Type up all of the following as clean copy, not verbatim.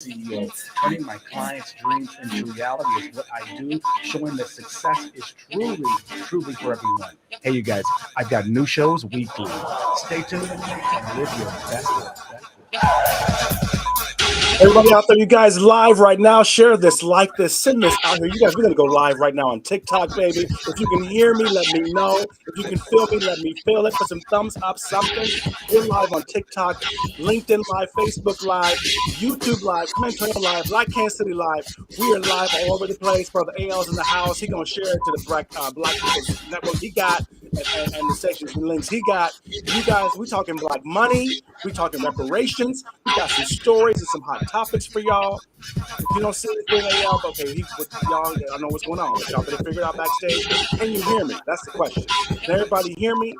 CEO. Turning my clients' dreams into reality is what I do. Showing that success is truly for everyone. Hey, you guys, I've got new shows weekly. Stay tuned and live your best life. Everybody out there, you guys live right now, share this, like this, send this out here. You guys, we're going to go live right now on TikTok, baby. If you can hear me, let me know. If you can feel me, let me feel it. Put some thumbs up, something. We're live on TikTok, LinkedIn Live, Facebook Live, YouTube Live, Commentary Live, Black Kansas City Live. We are live all over the place. Brother AL's in the house. He's going to share it to the Black People's Network he got and the sections and links he got. You guys, we talking Black money. We talking reparations. We got some stories and some hot topics for y'all. If you don't see anything, y'all, okay, he's with y'all. I know what's going on. Y'all better figure it out backstage. Can you hear me? That's the question. Can everybody hear me?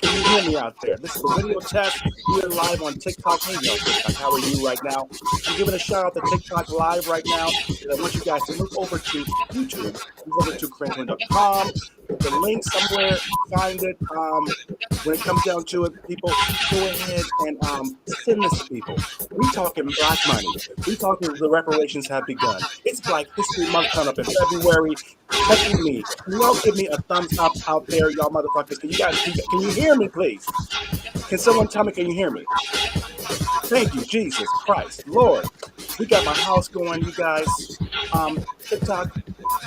Can you hear me out there? This is the video test. We are live on TikTok. Hey, yo, TikTok, how are you right now? I'm giving a shout out to TikTok live right now. I want you guys to look over to YouTube. Move over to Kareem.com. The link somewhere, find it. When it comes down to it, people, go ahead and send this to people. We talking Black money. We talking the reparations have begun. It's Black History Month coming up in February. Text me. Can y'all give me a thumbs up out there, y'all motherfuckers? Can you hear me, please? Can someone tell me, can you hear me? Thank you, Jesus Christ, Lord. We got my house going, you guys. TikTok,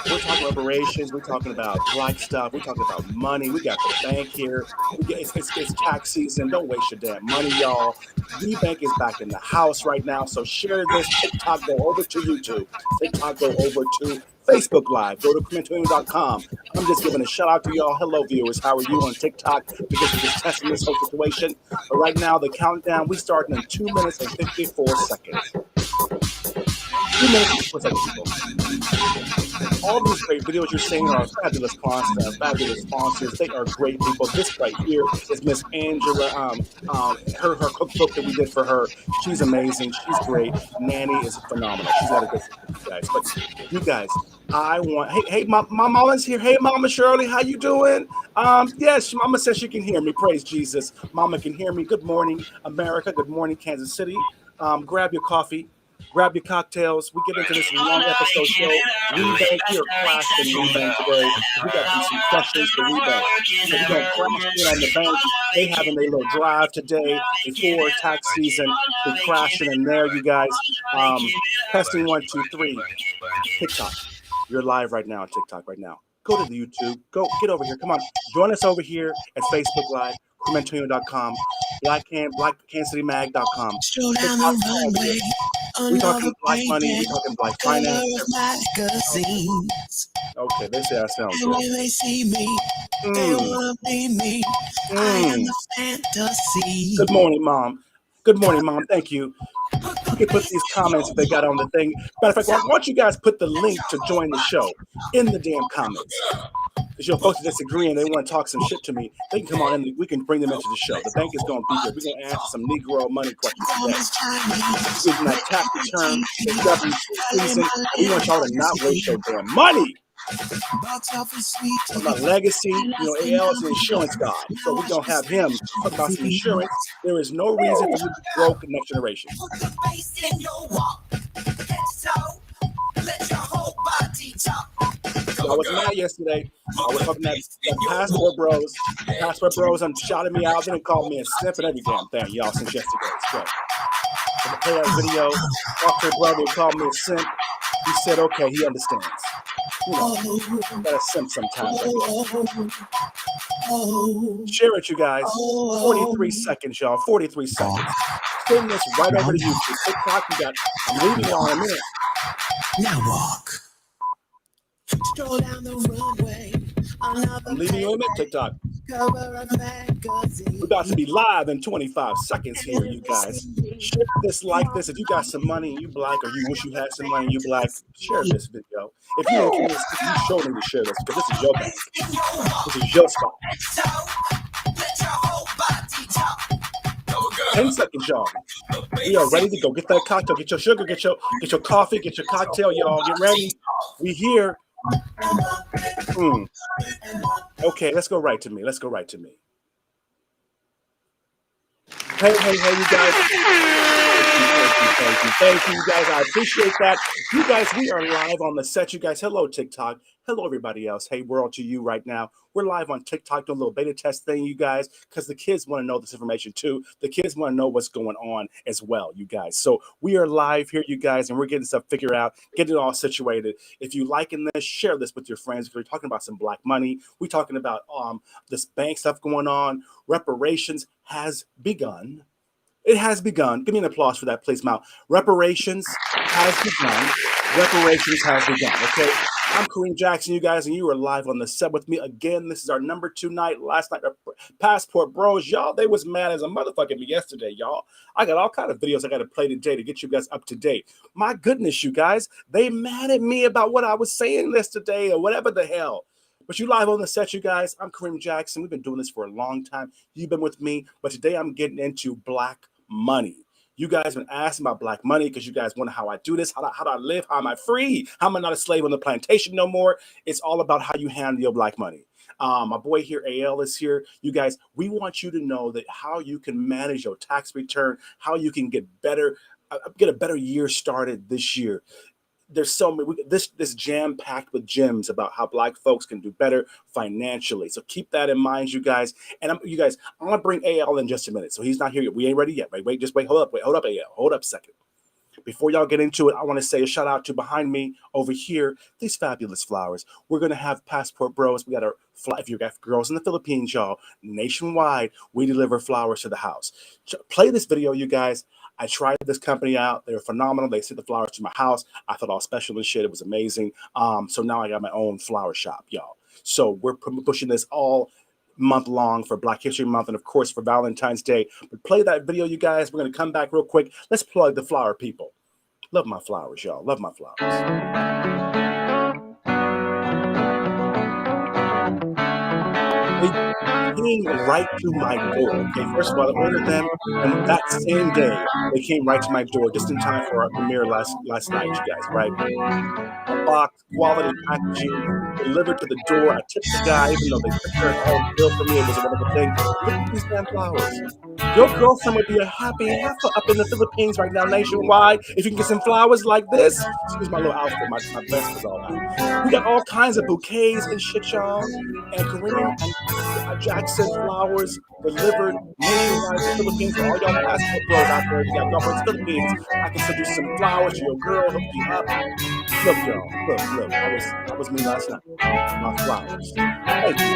we're talking reparations. We're talking about Black stuff. We're talking about money. We got the bank here. It's tax season. Don't waste your damn money, y'all. The bank is back in the house right now. So share this. TikTok, go over to YouTube. TikTok, go over to Facebook Live. Go to Commentarium.com. I'm just giving a shout out to y'all. Hello, viewers. How are you on TikTok? Because we're just testing this whole situation. But right now, the countdown, we starting in 2 minutes and 54 seconds. 2 minutes and 54 seconds, people. All these great videos you're seeing are fabulous sponsors. They are great people. This right here is Miss Angela. Her cookbook that we did for her. She's amazing. She's great. Nanny is phenomenal. She's got a good guys. But you guys, I want. Hey, my mama's here. Hey, Mama Shirley, how you doing? Yes, Mama says she can hear me. Praise Jesus. Mama can hear me. Good morning, America. Good morning, Kansas City. Grab your coffee. Grab your cocktails. We get into this long episode show. WeBank, we are crashing WeBank today. We got some questions for WeBank. So we're going to crash in on the bank. They having their little drive today before tax season. We're crashing in there, you guys. Testing 1, 2, 3. TikTok. You're live right now on TikTok right now. Go to the YouTube. Go get over here. Come on. Join us over here at Facebook Live. Commentarium.com, BlackCansCityMag.com. We talking Black money. We talking Black finance. Okay, they say I sound good. When they see me, they wanna be me. I am the fantasy. Good morning, Mom. Good morning, Mom. Thank you. You can put these comments that they got on the thing. Matter of fact, why don't you guys put the link to join the show in the damn comments? Because your folks disagree and they want to talk some shit to me, they can come on and we can bring them into the show. The bank is going to be here. We're going to answer some Negro money questions today. Using that tax return, the W season. We want y'all to not waste your damn money. My legacy, AL is an insurance guy. So we're going to have him talk about some insurance. There is no reason for you to be broke in next generation. I was mad yesterday. I was talking that passport bros. Passport bros shouting me out. They didn't call me a simp and every damn thing, y'all, since yesterday. So I'm going to play that video. After brother called me a simp, he said, okay, he understands. Got a simp sometimes. Share it, you guys. 43 seconds, y'all. 43 seconds. Send this right over to YouTube. TikTok, I'm leaving y'all in a minute. Now walk. Stroll down the runway. I'm leaving you in a minute, TikTok. We're about to be live in 25 seconds here, you guys. Share this like this. If you got some money and you Black, or you wish you had some money and you Black, share this video. If you in Kansas City, you sure need to share this because this is your bank. This is your spot. 10 seconds, y'all. We are ready to go. Get that cocktail. Get your sugar. Get your coffee. Get your cocktail, y'all. Get ready. We here. Okay, let's go right to me. Hey, you guys. Thank you, you guys. I appreciate that. You guys, we are live on the set. You guys, hello, TikTok. Hello, everybody else. Hey, world to you right now. We're live on TikTok doing a little beta test thing, you guys, because the kids want to know this information too. The kids want to know what's going on as well, you guys. So we are live here, you guys, and we're getting stuff figured out, getting it all situated. If you liking this, share this with your friends. We're talking about some black money. We're talking about this bank stuff going on. Reparations has begun. It has begun. Give me an applause for that, please, Mal. Reparations has begun. Reparations has begun. Okay. I'm Kareem Jackson, you guys, and you are live on the set with me again. This is our number 2 night. Last night, Passport Bros, y'all, they was mad as a motherfucker at me yesterday, y'all. I got all kind of videos I got to play today to get you guys up to date. My goodness, you guys, they mad at me about what I was saying yesterday or whatever the hell. But you live on the set, you guys. I'm Kareem Jackson. We've been doing this for a long time. You've been with me, but today I'm getting into black money. You guys have been asking about black money because you guys wonder how I do this, how do I live, how am I free, how am I not a slave on the plantation no more. It's all about how you handle your black money. My boy here, AL, is here. You guys, we want you to know that how you can manage your tax return, how you can get a better year started this year. There's so many, this jam-packed with gems about how black folks can do better financially. So keep that in mind, you guys. And I'm gonna bring AL in just a minute. So he's not here yet. We ain't ready yet. Wait, hold up, AL. Hold up a second. Before y'all get into it, I want to say a shout out to behind me over here, these fabulous flowers. We're going to have Passport Bros. We got our if you got girls in the Philippines, y'all, nationwide, we deliver flowers to the house. Play this video, you guys. I tried this company out. They're phenomenal. They sent the flowers to my house. I thought all special and shit. It was amazing. So now I got my own flower shop, y'all. So we're pushing this all month long for Black History Month and, of course, for Valentine's Day. But play that video, you guys. We're going to come back real quick. Let's plug the flower people. Love my flowers, y'all. Love my flowers. They came right to my door. Okay, first of all, I ordered them, and that same day, they came right to my door, just in time for our premiere last night, you guys, right? A box, quality packaging, delivered to the door. I tipped the guy, even though they took care of the whole bill for me. It was a wonderful thing. Look at these damn flowers. Your girlfriend would be a happy heifer up in the Philippines right now, nationwide. If you can get some flowers like this. Excuse my little outfit. My vest was all out. We got all kinds of bouquets and shit, y'all. And Kareem and Jackson flowers delivered nationwide to the Philippines. For all y'all Passport Bros out there, if you got girlfriends in the Philippines, I can send you some flowers to your girl, hook you up. Look, y'all. Look. That was me last night. My flowers. Thank you.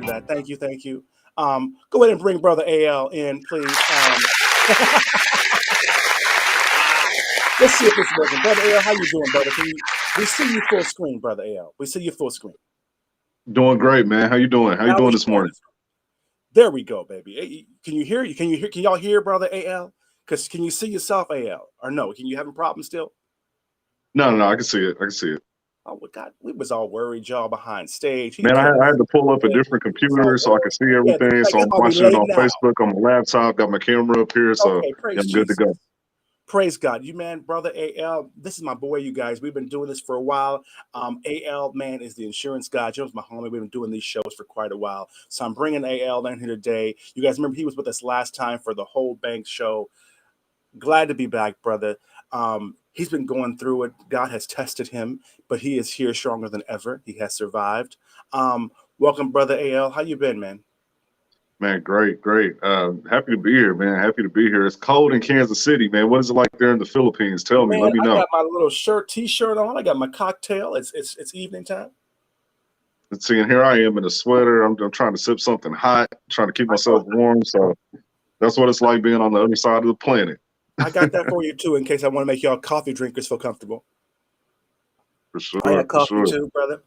Do that. Thank you. Go ahead and bring Brother AL in, please. Let's see if it's working. Brother AL, how you doing, brother? We see you full screen, Brother AL. We see you full screen. Doing great, man. How you doing? How you doing this morning? There we go, baby. Can you hear? Can y'all hear, Brother AL? Because can you see yourself, AL? Or no? Can you having problems still? No. I can see it. Oh God, we was all worried, y'all behind stage. Man, I had to pull up a different computer so I could see everything. So I'm watching it on Facebook on my laptop. Got my camera up here, so I'm good to go. Praise God. You, man, Brother AL, this is my boy, you guys. We've been doing this for a while. AL, man, is the insurance guy. Joe's my homie. We've been doing these shows for quite a while. So I'm bringing AL in here today. You guys remember he was with us last time for the whole bank show. Glad to be back, brother. He's been going through it. God has tested him, but he is here stronger than ever. He has survived. Welcome, Brother AL. How you been, man? Man, great. Happy to be here, man. Happy to be here. It's cold in Kansas City, man. What is it like there in the Philippines? Tell me. Let me know. I got my little t-shirt on. I got my cocktail. It's evening time. Let's see, and here I am in a sweater. I'm trying to sip something hot, trying to keep myself warm. So that's what it's like being on the other side of the planet. I got that for you too, in case I want to make y'all coffee drinkers feel comfortable. For sure. I got coffee too, brother.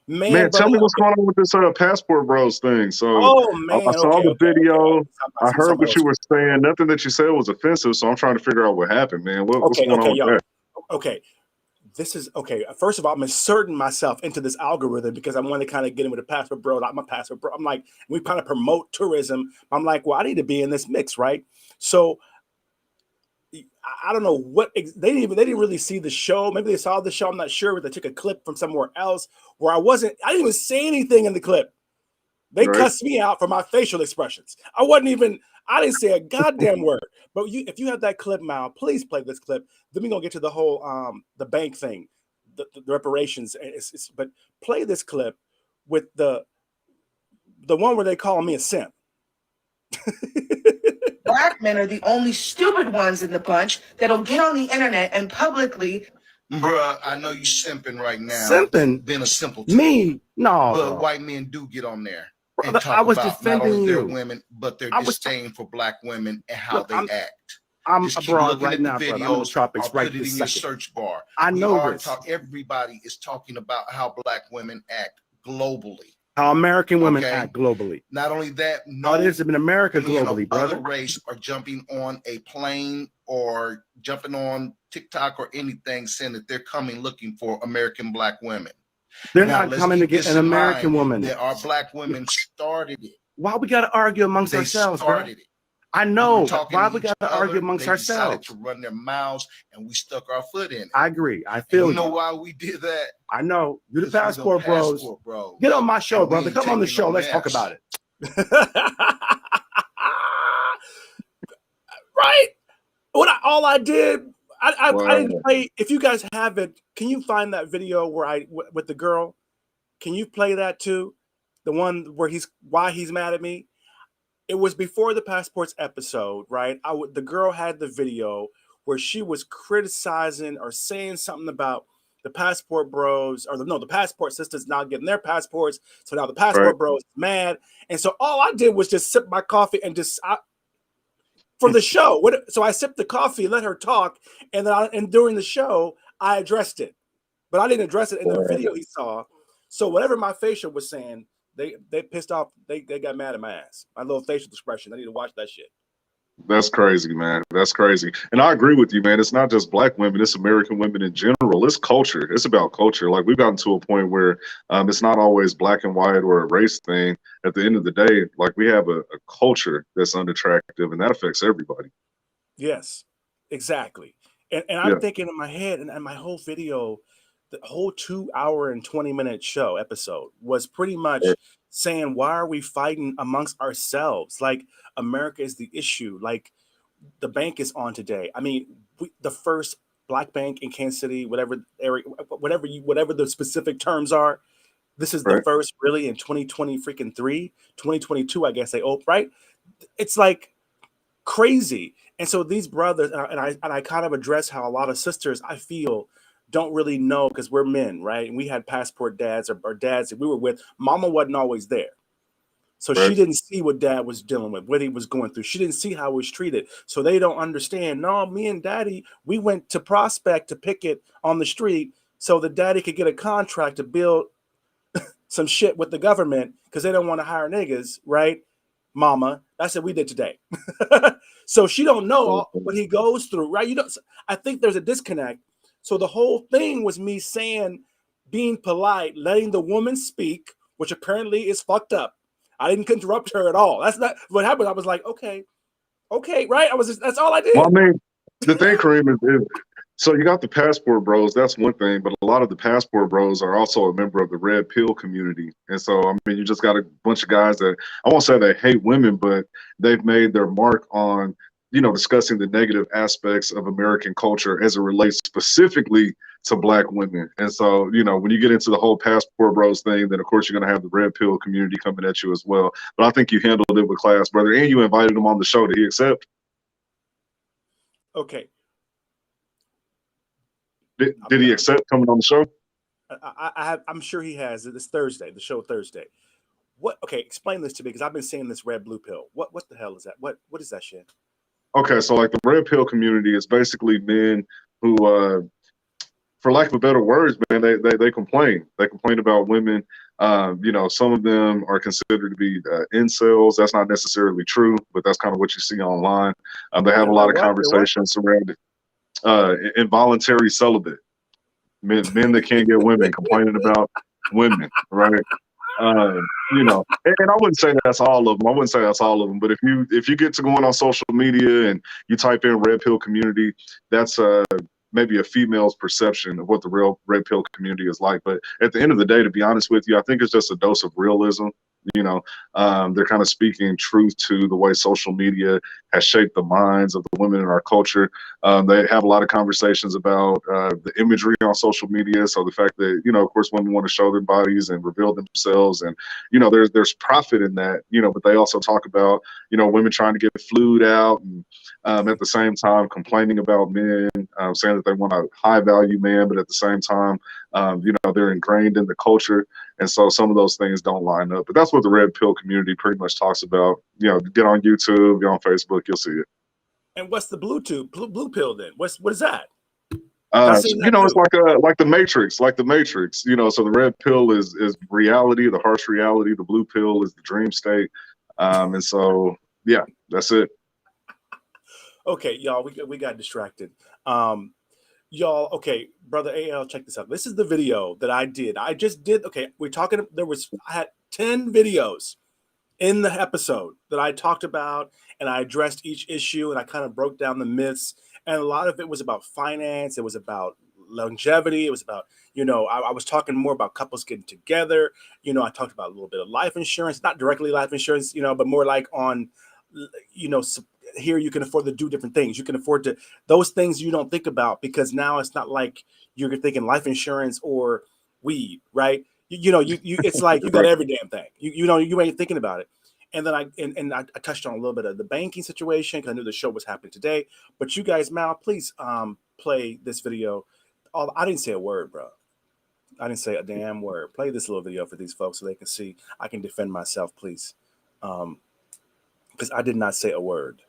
Man, brother, tell me what's going on with this Passport Bros thing. So I saw the video. I heard what you were saying. Nothing that you said was offensive. So I'm trying to figure out what happened, man. What's going on with that? Okay. This is okay. First of all, I'm inserting myself into this algorithm because I want to kind of get in with the Passport Bro. I'm a Passport Bro. I'm like, we kind of promote tourism. I'm like, well, I need to be in this mix, right? So I don't know what they didn't really see the show. Maybe they saw the show. I'm not sure, but they took a clip from somewhere else where I didn't even say anything in the clip. They cussed me out for my facial expressions. I wasn't even I didn't say a goddamn word. But if you have that clip, Mal, please play this clip. Then we're gonna get to the whole the bank thing, the reparations. But play this clip with the one where they call me a simp. Black men are the only stupid ones in the bunch that'll get on the internet and publicly. Bruh, I know you simping right now. Simping? Been a simpleton. Me? No. But white men do get on there and Brother, talk I was about not defending only their you. women, but their disdain for black women and how Look, they act. I'm Just keep abroad looking right at the now, brother. I'm in the videos, tropics or right put it this in your second. search bar. I know this. Everybody is talking about how black women act globally. How American women act globally. Not only that, no, it is in America globally, brother. Other race are jumping on a plane or jumping on TikTok or anything, saying that they're coming looking for American black women. They're not coming to get an American woman. There are black women started it. Why we got to argue amongst ourselves, bro? I know. Why we got to argue amongst ourselves? Decided to run their mouths, and we stuck our foot in it. I agree. I feel you know why we did that? I know. You're the passport bros. Get on my show, brother. Come on the show. Let's talk about it. Right? All I did, I didn't play. If you guys have it, can you find that video where with the girl? Can you play that too? The one where why he's mad at me? It was before the passports episode, right? The girl had the video where she was criticizing or saying something about the passport bros, or the passport sisters not getting their passports. So now the passport bros is mad. And so all I did was just sip my coffee and for the show. So I sipped the coffee, let her talk, and then during the show, I addressed it. But I didn't address it in the video he saw. So whatever my facial was saying, they pissed off. They got mad at my ass. My little facial expression. I need to watch that shit. That's crazy, man. That's crazy. And I agree with you, man. It's not just black women. It's American women in general. It's culture. It's about culture. Like, we've gotten to a point where it's not always black and white or a race thing. At the end of the day, like, we have a culture that's unattractive, and that affects everybody. Yes, exactly. And I'm thinking in my head, and my whole video, the whole 2 hour and 20-minute episode was pretty much saying, why are we fighting amongst ourselves? Like, America is the issue. Like, the bank is on today. I mean, the first black bank in Kansas City, whatever area, whatever the specific terms are, this is the first really in 2022, I guess they open, right? It's like crazy. And so these brothers, and I kind of address how a lot of sisters, I feel, don't really know, because we're men, right? And we had passport dads or dads that we were with. Mama wasn't always there. So she didn't see what dad was dealing with, what he was going through. She didn't see how he was treated. So they don't understand. No, me and daddy, we went to Prospect to picket on the street so the daddy could get a contract to build some shit with the government because they don't want to hire niggas, right? Mama, that's what we did today. So she don't know what he goes through, right? I think there's a disconnect. So the whole thing was me saying, being polite, letting the woman speak, which apparently is fucked up. I didn't interrupt her at all. That's not what happened. I was like, okay, right? That's all I did. Well, I mean, the thing, Kareem, is so you got the passport bros. That's one thing, but a lot of the passport bros are also a member of the red pill community. And so, I mean, you just got a bunch of guys that, I won't say they hate women, but they've made their mark on, discussing the negative aspects of American culture as it relates specifically to black women. And so, when you get into the whole passport bros thing, then of course you're going to have the red pill community coming at you as well. But I think you handled it with class, brother, and you invited him on the show. Did he accept? Okay. Did he accept coming on the show? I'm sure he has. It's Thursday, the show Thursday. What? Okay, explain this to me, because I've been seeing this red blue pill. What the hell is that? What is that shit? Okay, so like the red pill community is basically men who, for lack of a better words, man, they complain. They complain about women. Some of them are considered to be incels. That's not necessarily true, but that's kind of what you see online. They have a lot of conversations around involuntary celibate. Men that can't get women complaining about women, right? And I wouldn't say that's all of them. But if you get to going on social media and you type in red pill community, that's maybe a female's perception of what the real red pill community is like. But at the end of the day, to be honest with you, I think it's just a dose of realism. You know, they're kind of speaking truth to the way social media has shaped the minds of the women in our culture. They have a lot of conversations about the imagery on social media. So the fact that, of course, women want to show their bodies and reveal themselves, and there's profit in that. But they also talk about women trying to get flued out, and at the same time complaining about men, saying that they want a high value man, but at the same time, they're ingrained in the culture. And so some of those things don't line up. But that's what the red pill community pretty much talks about. Get on YouTube, get on Facebook, you'll see it. And what's the blue pill then? What is that? That it's like the Matrix, So the red pill is reality, the harsh reality. The blue pill is the dream state. And so, yeah, that's it. Okay, y'all, we got distracted. Y'all, okay, brother AL, check this out. This is the video that I did. I just did. Okay, I had 10 videos in the episode that I talked about, and I addressed each issue, and I kind of broke down the myths. And a lot of it was about finance. It was about longevity. It was about, I was talking more about couples getting together. I talked about a little bit of life insurance, not directly life insurance, but more like on, here you can afford to do different things. You can afford to, those things you don't think about, because now it's not like you're thinking life insurance or weed, right? It's like you got every damn thing. You ain't thinking about it. And then I touched on a little bit of the banking situation because I knew the show was happening today. But you guys, Mal, please play this video. I didn't say a word, bro. I didn't say a damn word. Play this little video for these folks so they can see. I can defend myself, please, because I did not say a word.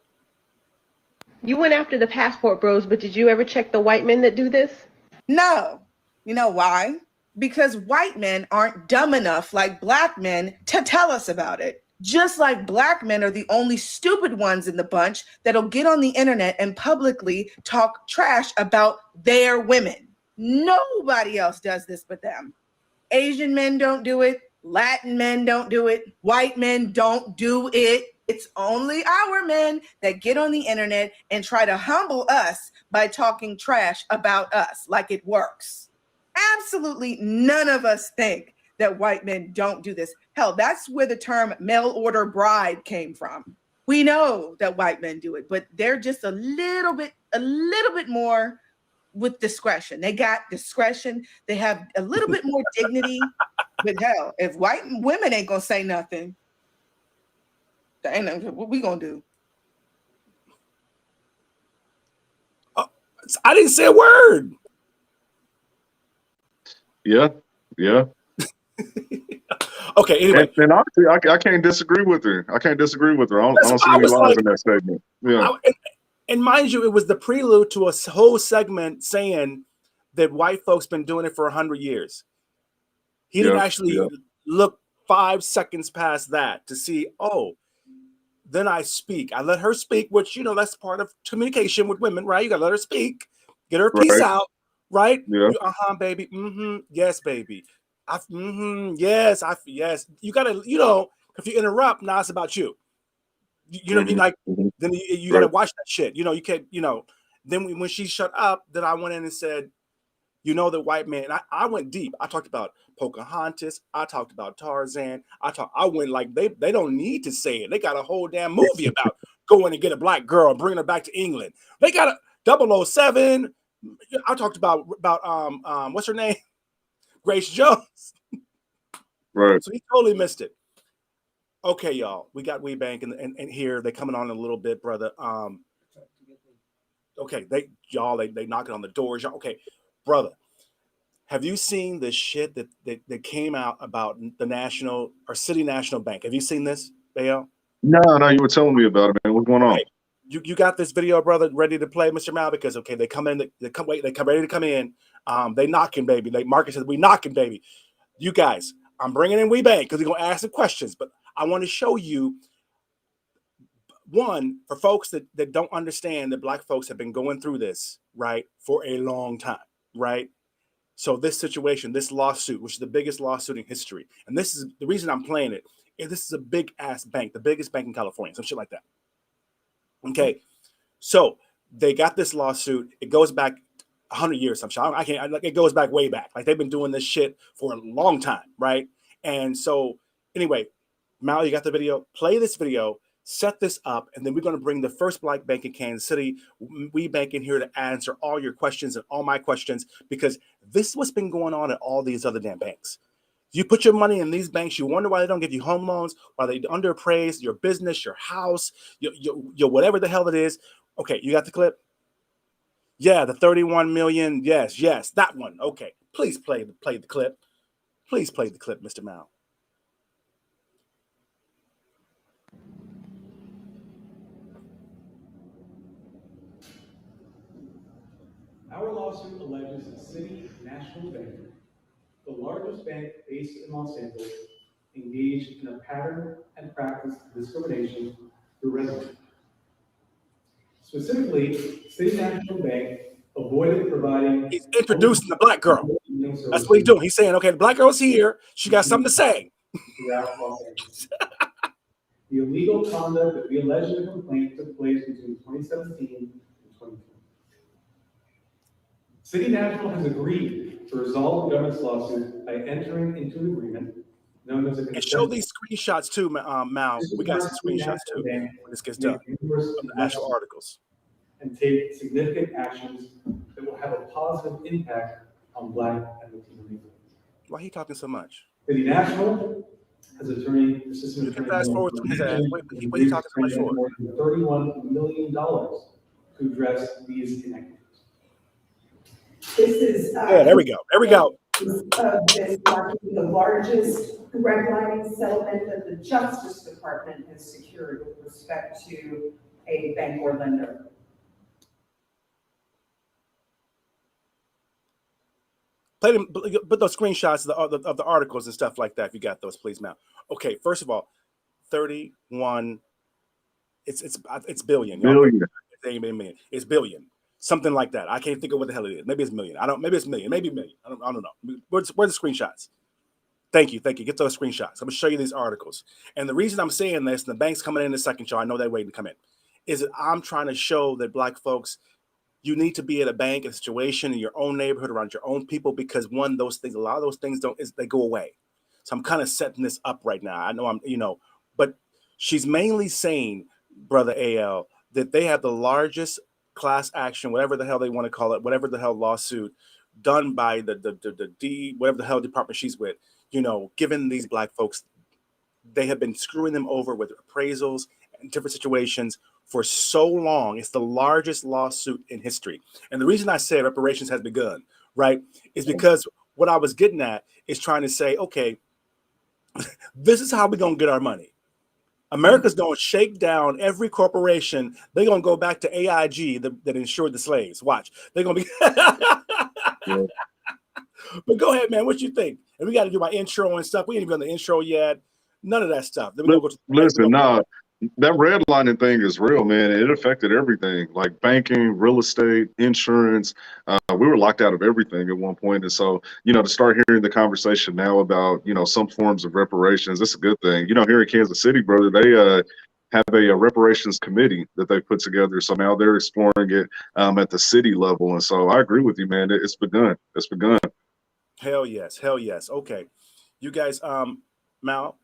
You went after the passport bros, but did you ever check the white men that do this? No. You know why? Because white men aren't dumb enough like black men to tell us about it. Just like black men are the only stupid ones in the bunch that'll get on the internet and publicly talk trash about their women. Nobody else does this but them. Asian men don't do it. Latin men don't do it. White men don't do it. It's only our men that get on the internet and try to humble us by talking trash about us like it works. Absolutely none of us think that white men don't do this. Hell, that's where the term mail order bride came from. We know that white men do it, but they're just a little bit more with discretion. They got discretion. They have a little bit more dignity. But hell, if white women ain't gonna say nothing, that ain't nothing. What we gonna do? I didn't say a word. Yeah. Okay. Anyway, and honestly, I can't disagree with her. I don't see any lies in that statement. Yeah. And mind you, it was the prelude to a whole segment saying that white folks been doing it for 100 years. He didn't actually look 5 seconds past that to see, then I speak. I let her speak, which, that's part of communication with women, right? You got to let her speak, get her piece out, right? Yeah. Baby. Yes, baby. Yes. Yes. You got to, if you interrupt, now it's about you. Then you got to watch that shit. You can't, then when she shut up, then I went in and said, the white man, I went deep. I talked about Pocahontas. I talked about Tarzan. I went like they don't need to say it. They got a whole damn movie about going and get a black girl and bringing her back to England. They got a 007. I talked about what's her name? Grace Jones. Right. So he totally missed it. Okay, y'all. We got WeBank and here they're coming on in a little bit, brother. Okay, they knocking on the doors. Y'all. Okay, brother. Have you seen the shit that came out about the National or City National Bank? Have you seen this, Bayo? No, you were telling me about it, man. What's going on? Okay. You got this video, brother, ready to play, Mr. Mal? Because they come in, they come ready to come in. They knocking, baby. Like Marcus says, we knocking, baby. You guys, I'm bringing in WeBank because we're gonna ask some questions, but I want to show you one for folks that don't understand that black folks have been going through this, right, for a long time, right? So this situation, this lawsuit, which is the biggest lawsuit in history, and this is the reason I'm playing it, is this is a big ass bank, the biggest bank in California, some shit like that. Okay, so they got this lawsuit. It goes back 100 years. It goes back way back. Like they've been doing this shit for a long time, right? And so anyway, Mal, you got the video? Play this video, set this up, and then we're going to bring the first black bank in Kansas City, We Bank, in here to answer all your questions and all my questions, because this is what's been going on at all these other damn banks. You put your money in these banks, you wonder why they don't give you home loans, why they underappraise your business, your house, your whatever the hell it is. Okay, you got the clip? Yeah, the 31 million. Yes, that one. Okay, please play the clip. Please play the clip, Mr. Mal. Our lawsuit alleges that City National Bank, the largest bank based in Los Angeles, engaged in a pattern and practice of discrimination through residents. Specifically, City National Bank avoided providing. He's introducing the black girl. That's what he's doing. He's saying, okay, the black girl's here. She got something to say. Throughout Los Angeles. The illegal conduct that we allege in the complaint took place between 2017 and 2020. City National has agreed to resolve the government's lawsuit by entering into an agreement known as a And show these screenshots too, Mal. We got some screenshots too when this gets done of the actual articles. And take significant actions that will have a positive impact on Black and Latino people. Why are you talking so much? City National has attorney, assistant You can attorney fast forward to his ass. What are you talking so much for? more than $31 million to address these inequities. This is Yeah, there we go. There we go. This marking the largest redlining settlement that the Justice Department has secured with respect to a bank or lender. Play them, put those screenshots of the articles and stuff like that. If you got those, please, Mal. Okay, first of all, 31. It's billion. Billion. It ain't million. It's billion. Something like that. I can't think of what the hell it is. Maybe it's million. Maybe it's million. Maybe million. I don't know. Where's the screenshots? Thank you. Get those screenshots. I'm gonna show you these articles. And the reason I'm saying this, and the bank's coming in the second show, I know they're waiting to come in, is that I'm trying to show that Black folks, you need to be at a bank, a situation in your own neighborhood, around your own people, because a lot of those things they go away. So I'm kind of setting this up right now. I know but she's mainly saying, Brother AL, that they have the largest class action, whatever the hell they want to call it, whatever the hell lawsuit done by the whatever the hell department she's with, giving these Black folks, they have been screwing them over with appraisals and different situations for so long. It's the largest lawsuit in history. And the reason I say reparations has begun, right, is because what I was getting at is trying to say, okay, this is how we're going to get our money. America's going to shake down every corporation. They're going to go back to AIG that insured the slaves. Watch. They're going to be. Yeah. But go ahead, man. What you think? And we got to do my intro and stuff. We ain't even done the intro yet. None of that stuff. Then Listen, that redlining thing is real, man. It affected everything, like banking, real estate, insurance. We were locked out of everything at one point. And so, to start hearing the conversation now about, some forms of reparations, that's a good thing. Here in Kansas City, brother, they have a reparations committee that they put together. So now they're exploring it at the city level. And so I agree with you, man. It's begun. It's begun. Hell yes. Okay. You guys, Mal,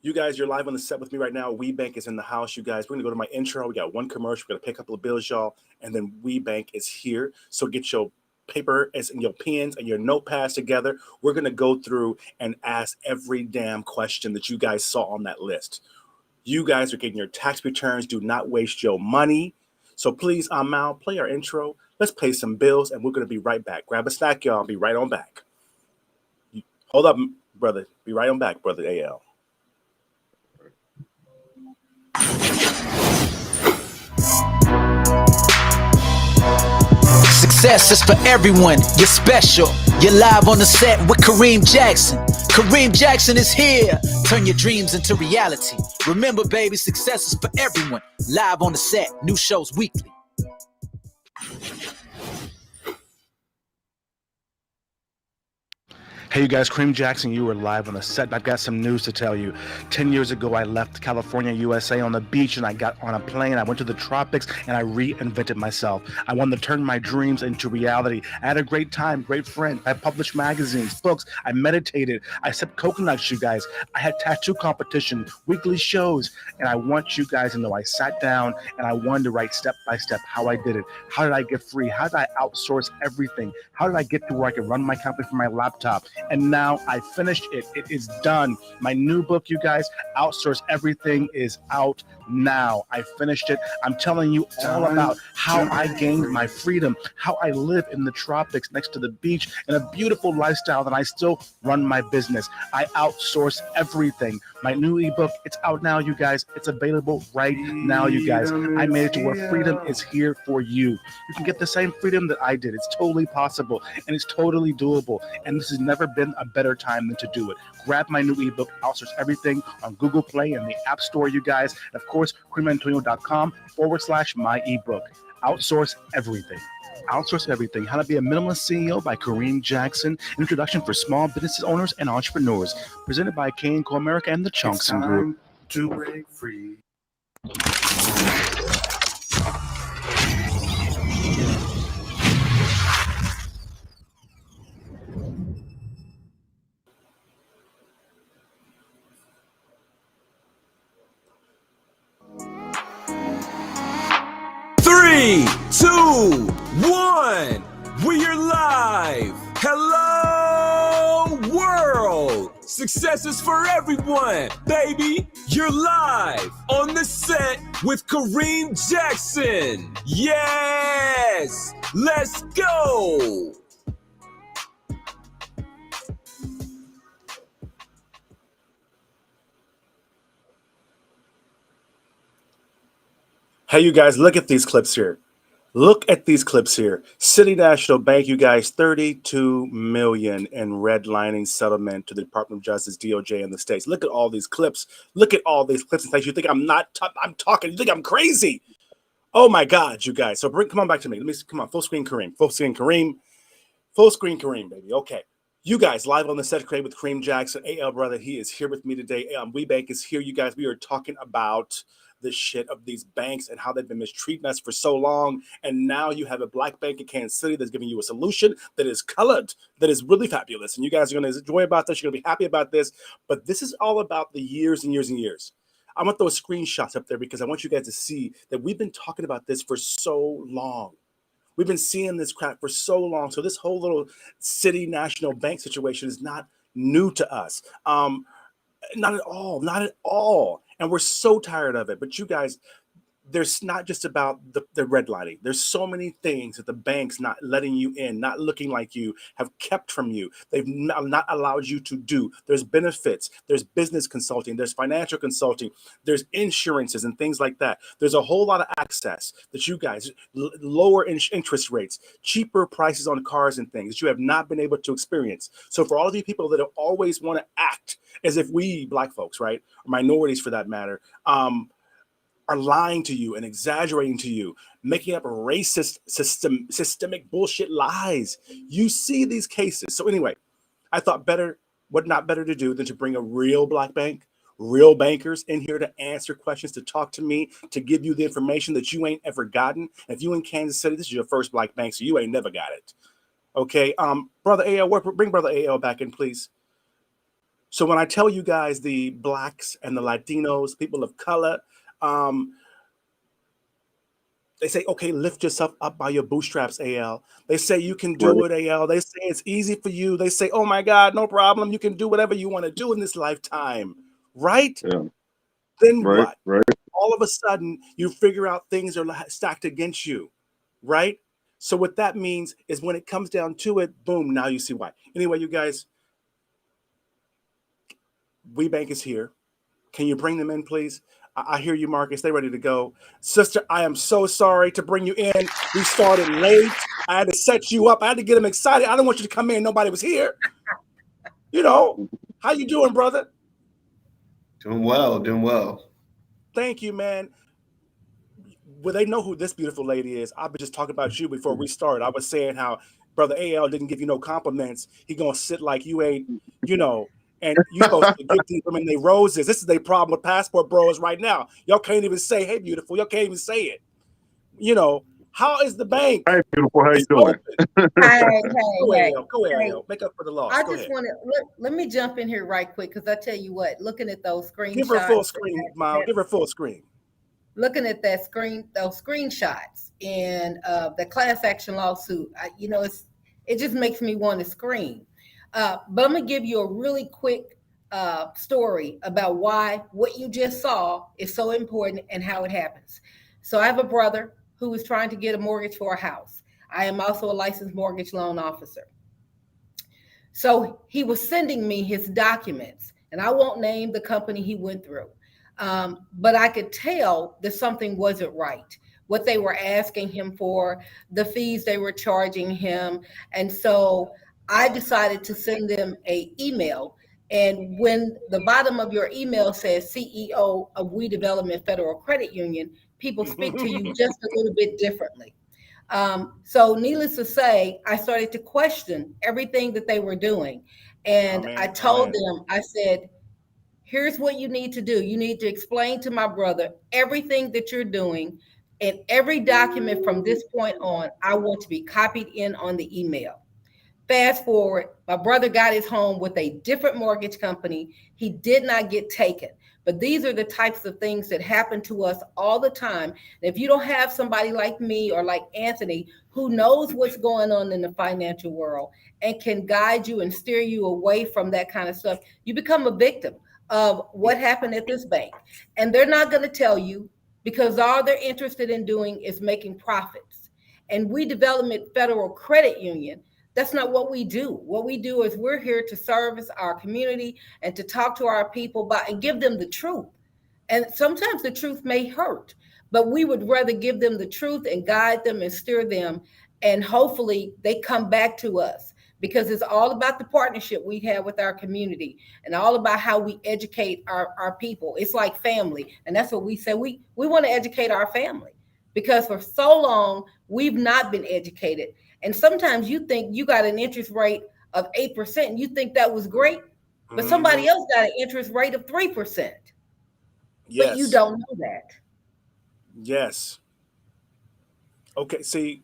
you guys, you're live on the set with me right now. WeBank is in the house, you guys. We're going to go to my intro. We got one commercial. We're going to pick up the bills, y'all. And then WeBank is here. So get your paper and your pens and your notepads together. We're going to go through and ask every damn question that you guys saw on that list. You guys are getting your tax returns. Do not waste your money. So please, Mal, play our intro. Let's pay some bills, and we're going to be right back. Grab a snack, y'all. Be right on back. Hold up, brother. Be right on back, Brother AL. Success is for everyone. You're special. You're live on the set with Kareem Jackson. Kareem Jackson is here. Turn your dreams into reality. Remember, baby, success is for everyone. Live on the set. New shows weekly. Hey, you guys, Kareem Jackson, you were live on the set. I've got some news to tell you. 10 years ago, I left California, USA on the beach, and I got on a plane. I went to the tropics, and I reinvented myself. I wanted to turn my dreams into reality. I had a great time, great friend. I published magazines, books. I meditated. I sipped coconuts, you guys. I had tattoo competition, weekly shows, and I want you guys to know I sat down, and I wanted to write step by step how I did it. How did I get free? How did I outsource everything? How did I get to where I could run my company from my laptop? And now I finished it. It is done. My new book, you guys, Outsource Everything, is out now. I finished it. I'm telling you all about how I gained my freedom, how I live in the tropics next to the beach in a beautiful lifestyle, and I still run my business. I outsource everything. My new ebook, it's out now, you guys. It's available right now, you guys. I made it to where freedom is here for you. You can get the same freedom that I did. It's totally possible, and it's totally doable. And this has never been a better time than to do it. Grab my new ebook, Outsource Everything, on Google Play and the App Store, you guys. And of course, KareemAntonio.com/my ebook. Outsource Everything. Outsource Everything, How to Be a Minimalist CEO by Kareem Jackson. Introduction for small business owners and entrepreneurs. Presented by K&Co America and the Chunkston Group. To break free. Three, two, one. We are live. Hello, world. Success is for everyone, baby. You're live on the set with Kareem Jackson. Yes, let's go. Hey, you guys, look at these clips here. Look at these clips here. City National Bank, you guys, $32 million in redlining settlement to the Department of Justice, DOJ, in the states. Look at all these clips. Look at all these clips. In case you think I'm not, I'm talking. You think I'm crazy? Oh my God, you guys. So come on back to me. Come on, full screen Kareem. Full screen Kareem. Full screen Kareem, baby. Okay. You guys, live on the set with Kareem Jackson. AL, brother, he is here with me today. WeBank is here, you guys. We are talking about the shit of these banks and how they've been mistreating us for so long. And now you have a black bank in Kansas City that's giving you a solution that is colored, that is really fabulous. And you guys are going to enjoy about this. You're going to be happy about this. But this is all about the years and years and years. I'm going to throw screenshots up there because I want you guys to see that we've been talking about this for so long. We've been seeing this crap for so long. So this whole little City National Bank situation is not new to us. Not at all. Not at all. And we're so tired of it. But you guys, there's not just about the redlining. There's so many things that the banks not letting you in, not looking like you, have kept from you. They've not allowed you to do. There's benefits. There's business consulting. There's financial consulting. There's insurances and things like that. There's a whole lot of access that you guys, lower interest rates, cheaper prices on cars and things that you have not been able to experience. So for all of you people that always want to act as if we black folks, right, or minorities for that matter, are lying to you and exaggerating to you, making up racist systemic bullshit lies. You see these cases. So anyway, I thought what not better to do than to bring a real black bank, real bankers in here to answer questions, to talk to me, to give you the information that you ain't ever gotten. If you in Kansas City, this is your first black bank, so you ain't never got it. Okay, Brother AL, bring Brother AL back in, please. So when I tell you guys the blacks and the Latinos, people of color, they say, okay, lift yourself up by your bootstraps, AL. They say you can do it, AL. They say it's easy for you. They say, oh my God, no problem. You can do whatever you want to do in this lifetime, right? Yeah. Then right, what? Right. All of a sudden, you figure out things are stacked against you, right? So what that means is when it comes down to it, boom, now you see why. Anyway, you guys, WeBank is here. Can you bring them in, please? I hear you, Marcus. They're ready to go. Sister, I am so sorry to bring you in. We started late. I had to set you up. I had to get them excited. I don't want you to come in. Nobody was here. You know, how you doing, brother? Doing well. Thank you, man. Well, they know who this beautiful lady is. I've been just talking about you before we started. I was saying how Brother AL didn't give you no compliments. He gonna sit like you ain't, you know, and you supposed to give these women their roses. This is their problem with passport bros right now. Y'all can't even say, "Hey, beautiful." Y'all can't even say it. You know, how is the bank? Hey, beautiful, how you It's doing? Go Hey. AL, go AL. Make up for the loss. I Go just ahead. want to let me jump in here right quick because I tell you what, looking at those Give her full screenshots, screen, Miles. Give her full screen. looking at that screen, those screenshots, and the class action lawsuit, it just makes me want to scream. But I'm gonna give you a really quick story about why what you just saw is so important and how it happens. So I have a brother who is trying to get a mortgage for a house. I am also a licensed mortgage loan officer. So he was sending me his documents, and I won't name the company he went through, but I could tell that something wasn't right. What they were asking him for, the fees they were charging him, and so I decided to send them a email. And when the bottom of your email says CEO of We Development Federal Credit Union, people speak to you just a little bit differently. So needless to say, I started to question everything that they were doing. And I told them, I said, here's what you need to do. You need to explain to my brother everything that you're doing. And every document from this point on, I want to be copied in on the email. Fast forward, my brother got his home with a different mortgage company. He did not get taken. But these are the types of things that happen to us all the time. And if you don't have somebody like me or like Anthony who knows what's going on in the financial world and can guide you and steer you away from that kind of stuff, you become a victim of what happened at this bank. And they're not going to tell you because all they're interested in doing is making profits. And We Development Federal Credit Union, that's not what we do. What we do is we're here to service our community and to talk to our people and give them the truth. And sometimes the truth may hurt, but we would rather give them the truth and guide them and steer them. And hopefully they come back to us because it's all about the partnership we have with our community and all about how we educate our people. It's like family. And that's what we say. We want to educate our family because for so long, we've not been educated. And sometimes you think you got an interest rate of 8%, and you think that was great, but somebody else got an interest rate of 3%. Yes. But you don't know that. Yes. Okay, see,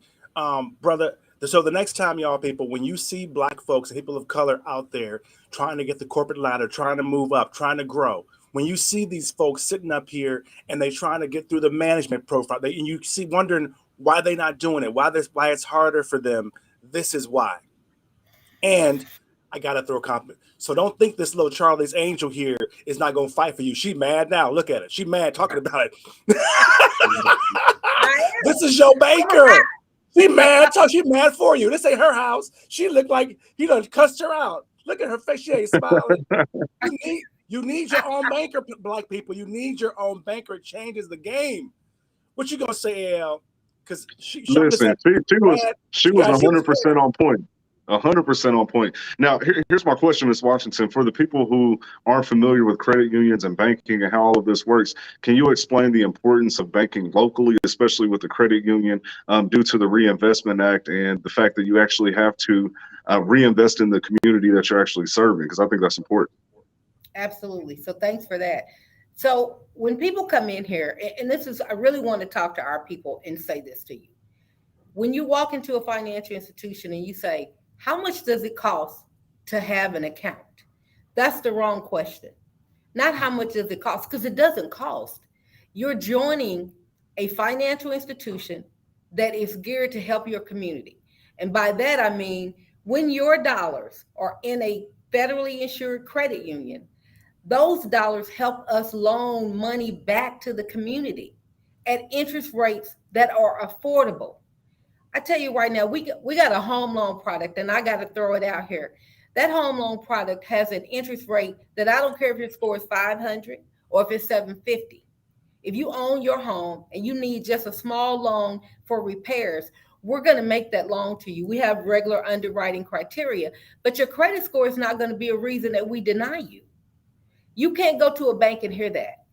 brother, so the next time, y'all people, when you see Black folks and people of color out there trying to get the corporate ladder, trying to move up, trying to grow, when you see these folks sitting up here and they trying to get through the management profile, and you see wondering why they're not doing it, why it's harder for them, this is why. And I gotta throw a compliment. So don't think this little Charlie's Angel here is not gonna fight for you. She mad now. Look at it. She mad talking about it. This is your banker. She mad. She mad for you. This ain't her house. She looked like he done cussed her out. Look at her face. She ain't smiling. You need your own banker, Black people. You need your own banker. It changes the game. What you gonna say, Al? Because she was 100% on point. 100% on point. Now, here's my question, Ms. Washington. For the people who aren't familiar with credit unions and banking and how all of this works, can you explain the importance of banking locally, especially with the credit union, due to the Reinvestment Act and the fact that you actually have to reinvest in the community that you're actually serving? Because I think that's important. Absolutely. So thanks for that. So when people come in here, and I really want to talk to our people and say this to you. When you walk into a financial institution and you say, how much does it cost to have an account? That's the wrong question. Not how much does it cost, because it doesn't cost. You're joining a financial institution that is geared to help your community. And by that, I mean, when your dollars are in a federally insured credit union, those dollars help us loan money back to the community at interest rates that are affordable. I tell you right now, we got a home loan product, and I got to throw it out here. That home loan product has an interest rate that I don't care if your score is 500 or if it's 750. If you own your home and you need just a small loan for repairs, we're going to make that loan to you. We have regular underwriting criteria, but your credit score is not going to be a reason that we deny you. You can't go to a bank and hear that.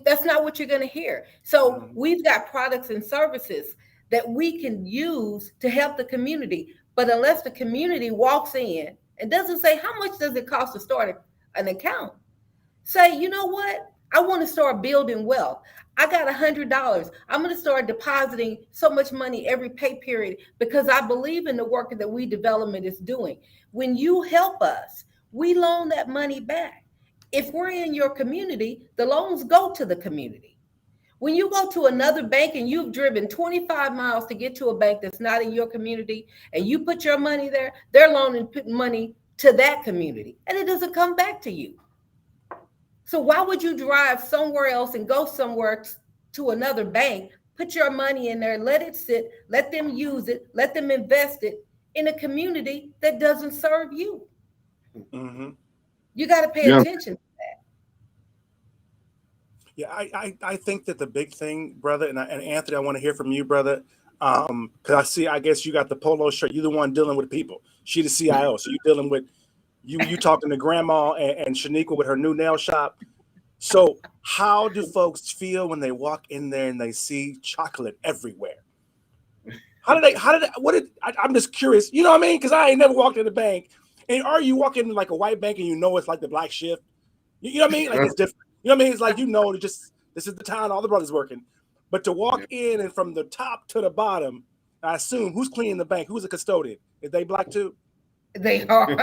That's not what you're going to hear. So we've got products and services that we can use to help the community. But unless the community walks in and doesn't say, how much does it cost to start an account? Say, you know what? I want to start building wealth. I got $100. I'm going to start depositing so much money every pay period because I believe in the work that We Development is doing. When you help us, we loan that money back. If we're in your community, the loans go to the community. When you go to another bank and you've driven 25 miles to get to a bank that's not in your community and you put your money there, they're loaning money to that community and it doesn't come back to you. So why would you drive somewhere else and go somewhere to another bank, put your money in there, let it sit, let them use it, let them invest it in a community that doesn't serve you? Mm-hmm. You got to pay attention to that. Yeah, I think that the big thing, brother, and Anthony, I want to hear from you, brother, because I guess you got the polo shirt. You're the one dealing with people. She the CIO, so you're dealing with you talking to grandma and Shaniqua with her new nail shop. So how do folks feel when they walk in there and they see chocolate everywhere? I'm just curious. You know what I mean? Because I ain't never walked in a bank. And are you walking in like a white bank and you know it's like the black shift? You know what I mean? Like it's different. You know what I mean? It's like, this is the town all the brothers working. But to walk in and from the top to the bottom, I assume who's cleaning the bank? Who's a custodian? Is they black too? They are.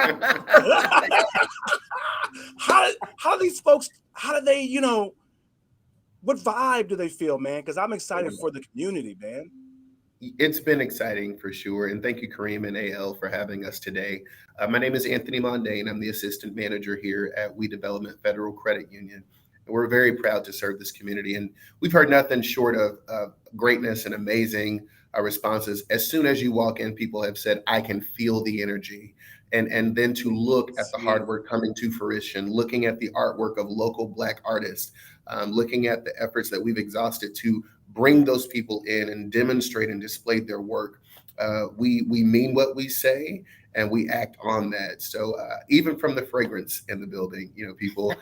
How these folks, how do they, what vibe do they feel, man? Because I'm excited for the community, man. It's been exciting for sure. And thank you, Kareem and AL, for having us today. My name is Anthony Mondane. I'm the assistant manager here at We Development Federal Credit Union. And we're very proud to serve this community. And we've heard nothing short of greatness and amazing responses. As soon as you walk in, people have said, I can feel the energy. And then to look at the hard work coming to fruition, looking at the artwork of local Black artists, looking at the efforts that we've exhausted to bring those people in and demonstrate and display their work. We mean what we say and we act on that. So even from the fragrance in the building, people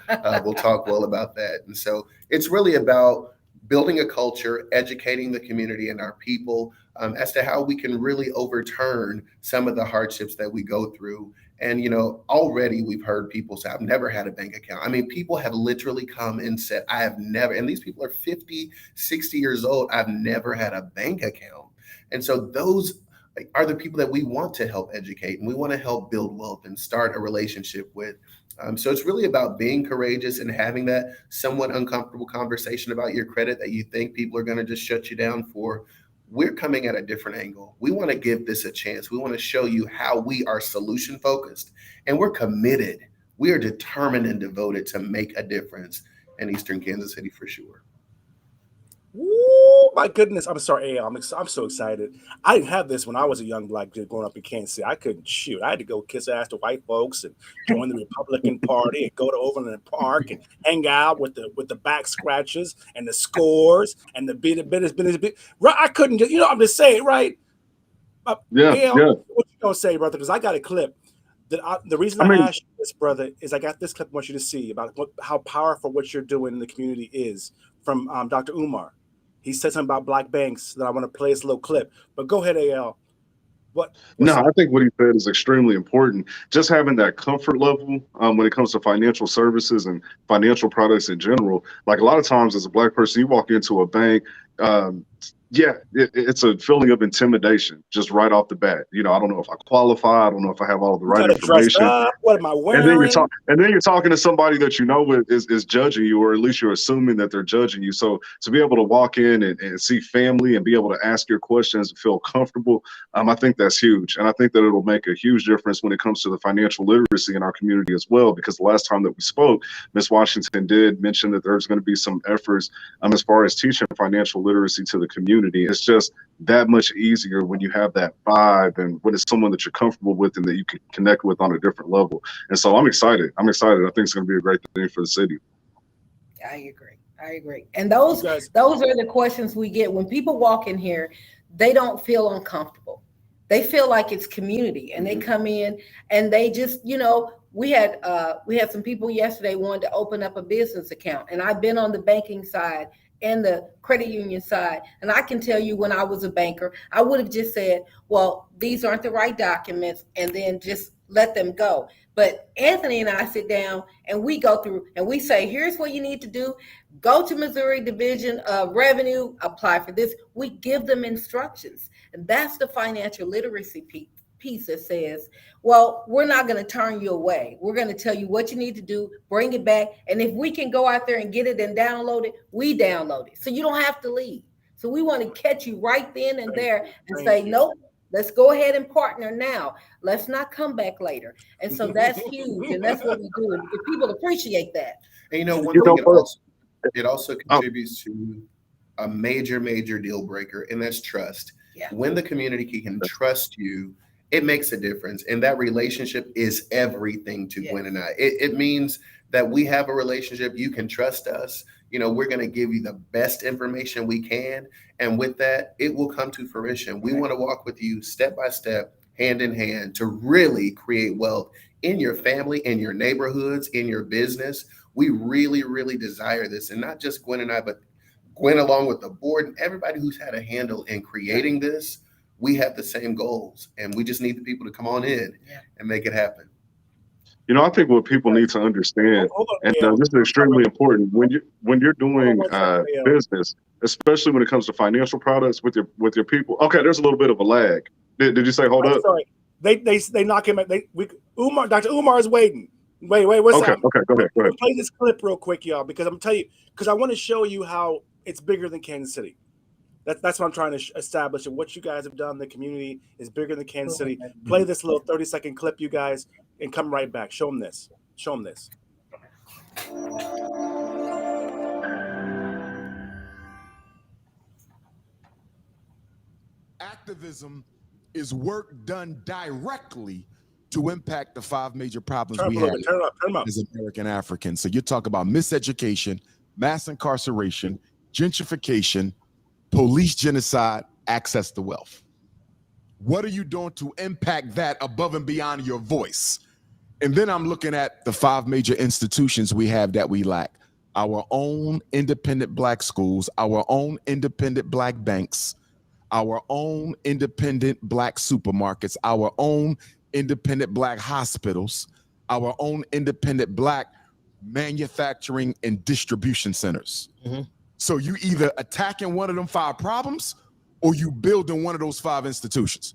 will talk well about that. And so it's really about building a culture, educating the community and our people as to how we can really overturn some of the hardships that we go through. And, already we've heard people say, I've never had a bank account. I mean, people have literally come and said, I have never, and these people are 50, 60 years old. I've never had a bank account. And so those are the people that we want to help educate and we want to help build wealth and start a relationship with. So it's really about being courageous and having that somewhat uncomfortable conversation about your credit that you think people are going to just shut you down for. We're coming at a different angle. We want to give this a chance. We want to show you how we are solution focused and we're committed. We are determined and devoted to make a difference in Eastern Kansas City for sure. Woo, my goodness. I'm sorry, I'm so excited. I didn't have this when I was a young Black kid growing up in Kansas City. I couldn't shoot. I had to go kiss ass to white folks and join the Republican Party and go to Overland Park and hang out with the back scratches and the scores and the business. Right? I couldn't just, I'm just saying, right? What you gonna say, brother? Because I got a clip. The reason I asked you this, brother, is I got this clip I want you to see about how powerful what you're doing in the community is from Dr. Umar. He said something about Black banks that I want to play this little clip. But go ahead, AL. I think what he said is extremely important. Just having that comfort level when it comes to financial services and financial products in general. Like a lot of times as a Black person, you walk into a bank, it's a feeling of intimidation just right off the bat. I don't know if I qualify. I don't know if I have all the right information. What am I wearing? And then you're talking to somebody that is judging you, or at least you're assuming that they're judging you. So to be able to walk in and see family and be able to ask your questions and feel comfortable, I think that's huge. And I think that it'll make a huge difference when it comes to the financial literacy in our community as well. Because the last time that we spoke, Ms. Washington did mention that there's going to be some efforts as far as teaching financial literacy to the community. It's just that much easier when you have that vibe and when it's someone that you're comfortable with and that you can connect with on a different level. And so I'm excited. I think it's going to be a great thing for the city. I agree. And those are the questions we get when people walk in here. They don't feel uncomfortable. They feel like it's community, and they come in and they just, we had some people yesterday wanted to open up a business account, and I've been on the banking side and the credit union side. And I can tell you, when I was a banker, I would have just said, well, these aren't the right documents, and then just let them go. But Anthony and I sit down and we go through and we say, here's what you need to do. Go to Missouri Division of Revenue, apply for this. We give them instructions. And that's the financial literacy piece that says, well, we're not going to turn you away. We're going to tell you what you need to do, bring it back. And if we can go out there and get it and download it, we download it. So you don't have to leave. So we want to catch you right then and there and say, nope, let's go ahead and partner now. Let's not come back later. And so that's huge. And that's what we do. And people appreciate that. And you know, one thing it also contributes to a major deal breaker, and that's trust. Yeah. When the community can trust you, it makes a difference. And that relationship is everything to Gwen and I. It means that we have a relationship. You can trust us. You know, we're going to give you the best information we can. And with that, it will come to fruition. We want to walk with you step by step, hand in hand, to really create wealth in your family, in your neighborhoods, in your business. We really desire this. And not just Gwen and I, but Gwen along with the board and everybody who's had a handle in creating this. We have the same goals, and we just need the people to come on in and make it happen. You know, I think what people need to understand, and this is extremely important, when you're doing business, especially when it comes to financial products with your people. Okay, there's a little bit of a lag. Did you say hold up? Sorry, they knock him. Dr. Umar is waiting. Wait, what's okay? up? Okay, go ahead. Play this clip real quick, y'all, because I'm telling you, because I want to show you how it's bigger than Kansas City. That's what I'm trying to establish. And what you guys have done, the community is bigger than Kansas City. Play this little 30-second clip, you guys, and come right back. Show them this. Activism is work done directly to impact the 5 major problems we turn have up. as American Africans. So you talk about miseducation, mass incarceration, gentrification, police genocide, access to wealth. What are you doing to impact that above and beyond your voice? And then I'm looking at the 5 major institutions we have that we lack. Our own independent Black schools, our own independent Black banks, our own independent Black supermarkets, our own independent Black hospitals, our own independent Black manufacturing and distribution centers. Mm-hmm. So you either attacking one of them 5 problems or you building one of those 5 institutions.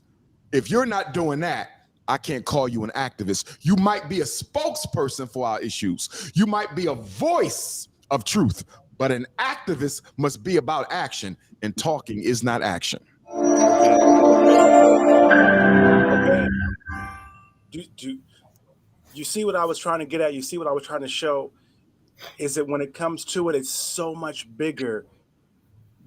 If you're not doing that, I can't call you an activist. You might be a spokesperson for our issues. You might be a voice of truth, but an activist must be about action, and talking is not action. Okay. Do you see what I was trying to get at? You see what I was trying to show? Is that when it comes to it, it's so much bigger.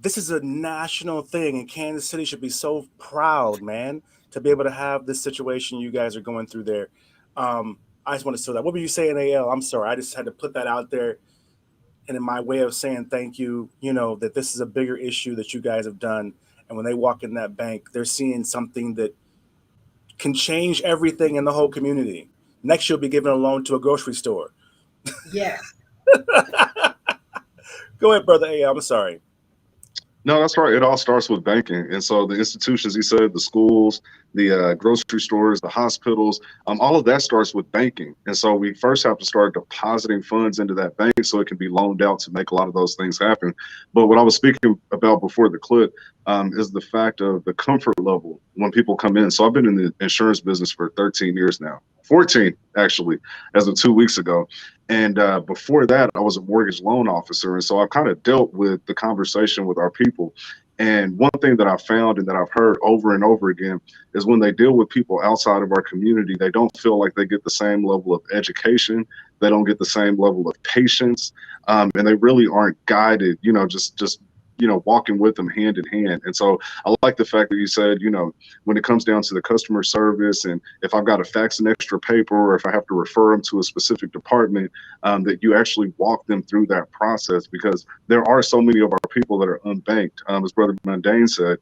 This is a national thing, and Kansas City should be so proud, man, to be able to have this situation you guys are going through there. I just want to say that. What were you saying, AL? I'm sorry. I just had to put that out there. And in my way of saying thank you, you know, that this is a bigger issue that you guys have done. And when they walk in that bank, they're seeing something that can change everything in the whole community. Next, you'll be giving a loan to a grocery store. Yeah. Go ahead, brother. I'm sorry. No, that's right. It all starts with banking. And so the institutions, he said, the schools, the grocery stores, the hospitals, all of that starts with banking. And so we first have to start depositing funds into that bank so it can be loaned out to make a lot of those things happen. But what I was speaking about before the clip is the fact of the comfort level when people come in. So I've been in the insurance business for 13 years now. 14 actually, as of 2 weeks ago. And before that, I was a mortgage loan officer. And so I've kind of dealt with the conversation with our people. And one thing that I found and that I've heard over and over again is when they deal with people outside of our community, they don't feel like they get the same level of education. They don't get the same level of patience. And they really aren't guided, you know, just walking with them hand in hand. And so I like the fact that you said, you know, when it comes down to the customer service, and if I've got to fax an extra paper or if I have to refer them to a specific department, that you actually walk them through that process, because there are so many of our people that are unbanked. As Brother Mundane said,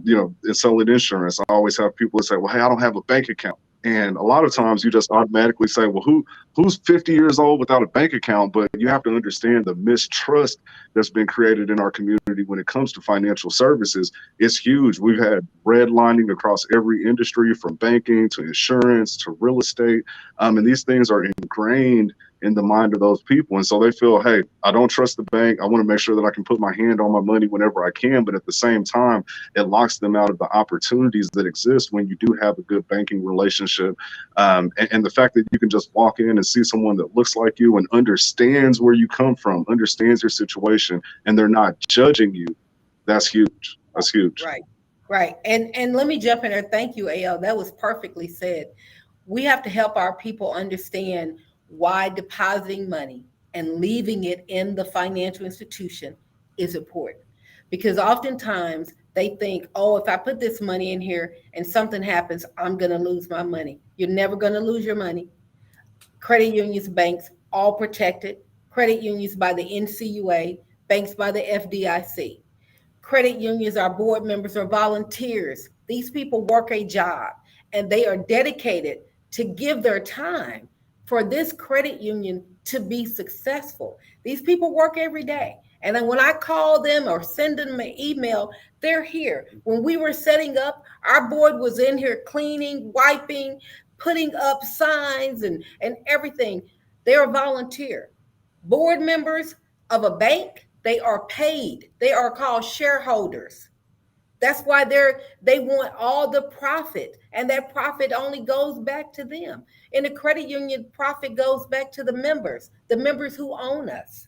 you know, in selling insurance, I always have people that say, well, hey, I don't have a bank account. And a lot of times you just automatically say, well, who's 50 years old without a bank account? But you have to understand the mistrust that's been created in our community when it comes to financial services. It's huge. We've had redlining across every industry, from banking to insurance to real estate. And these things are ingrained in the mind of those people. And so they feel, hey, I don't trust the bank. I want to make sure that I can put my hand on my money whenever I can. But at the same time, it locks them out of the opportunities that exist when you do have a good banking relationship. And the fact that you can just walk in and see someone that looks like you and understands where you come from, understands your situation, and they're not judging you, that's huge. That's huge. Right. And let me jump in there. Thank you, AL. That was perfectly said. We have to help our people understand why depositing money and leaving it in the financial institution is important. Because oftentimes they think, oh, if I put this money in here and something happens, I'm going to lose my money. You're never going to lose your money. Credit unions, banks, all protected. Credit unions by the NCUA, banks by the FDIC. Credit unions, our board members are volunteers. These people work a job and they are dedicated to give their time for this credit union to be successful. These people work every day. And then when I call them or send them an email, they're here. When we were setting up, our board was in here cleaning, wiping, putting up signs and everything. They're a volunteer. Board members of a bank, they are paid. They are called shareholders. That's why they want all the profit, and that profit only goes back to them. In a credit union, profit goes back to the members who own us.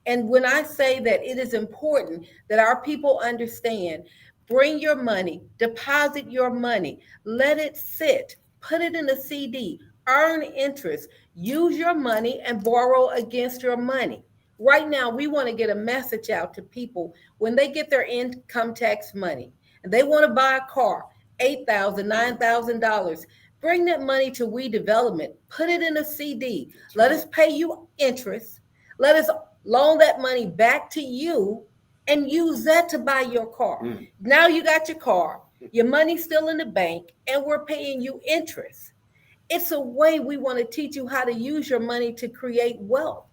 And when I say that it is important that our people understand, bring your money, deposit your money, let it sit, put it in a CD, earn interest, use your money and borrow against your money. Right now, we want to get a message out to people when they get their income tax money and they want to buy a car, $8,000, $9,000. Bring that money to We Development, put it in a CD. Let us pay you interest. Let us loan that money back to you and use that to buy your car. Now you got your car, your money's still in the bank, and we're paying you interest. It's a way we want to teach you how to use your money to create wealth.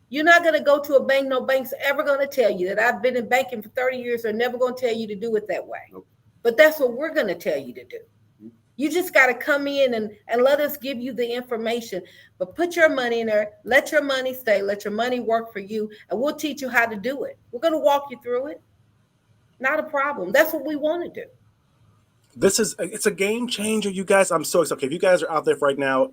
You're not going to go to a bank. No bank's ever going to tell you that. I've been in banking for 30 years. They're never going to tell you to do it that way. Nope. But that's what we're going to tell you to do. You just got to come in and let us give you the information. But put your money in there. Let your money stay. Let your money work for you. And we'll teach you how to do it. We're going to walk you through it. Not a problem. That's what we want to do. It's a game changer, you guys. I'm so excited. Okay, if you guys are out there right now,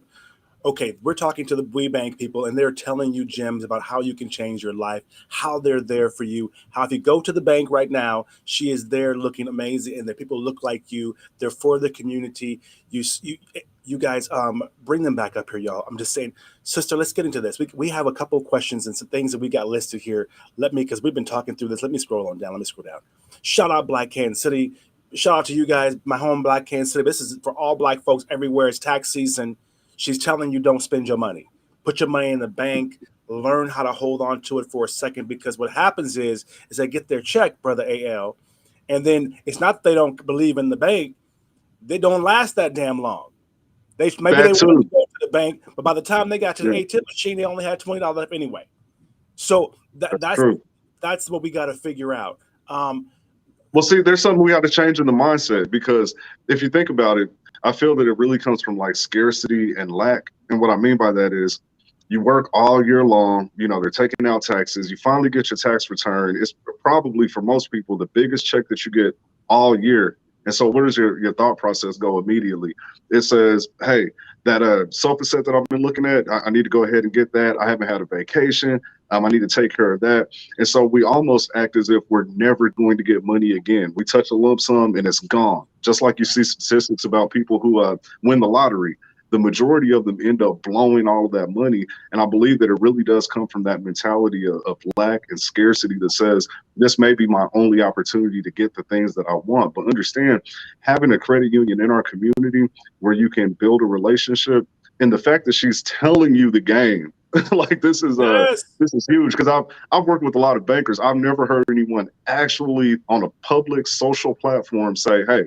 okay, we're talking to the WeBank people, and they're telling you gems about how you can change your life, how they're there for you, how if you go to the bank right now, she is there looking amazing, and the people look like you. They're for the community. You guys, bring them back up here, y'all. I'm just saying, sister, let's get into this. We have a couple of questions and some things that we got listed here. Because we've been talking through this. Let me scroll on down. Let me scroll down. Shout out Black Kansas City. Shout out to you guys, my home, Black Kansas City. This is for all Black folks everywhere. It's tax season. She's telling you don't spend your money. Put your money in the bank. Learn how to hold on to it for a second, because what happens is they get their check, Brother AL, and then it's not that they don't believe in the bank. They don't last that damn long. Maybe they want to go to the bank, but by the time they got to the ATM machine, they only had $20 left anyway. So that's what we got to figure out. Well, see, there's something we got to change in the mindset, because if you think about it, I feel that it really comes from like scarcity and lack. And what I mean by that is you work all year long, they're taking out taxes. You finally get your tax return. It's probably for most people the biggest check that you get all year. And so where does your thought process go immediately? It says, hey, that sofa set that I've been looking at, I need to go ahead and get that. I haven't had a vacation. I need to take care of that. And so we almost act as if we're never going to get money again. We touch a lump sum and it's gone. Just like you see statistics about people who win the lottery. The majority of them end up blowing all of that money. And I believe that it really does come from that mentality of lack and scarcity that says, this may be my only opportunity to get the things that I want. But understand, having a credit union in our community where you can build a relationship, and the fact that she's telling you the game, like this is huge, because I've worked with a lot of bankers. I've never heard anyone actually on a public social platform say, hey,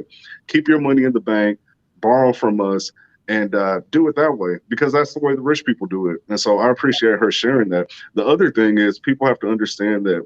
keep your money in the bank, borrow from us, and do it that way, because that's the way the rich people do it. And so I appreciate her sharing that. The other thing is, people have to understand that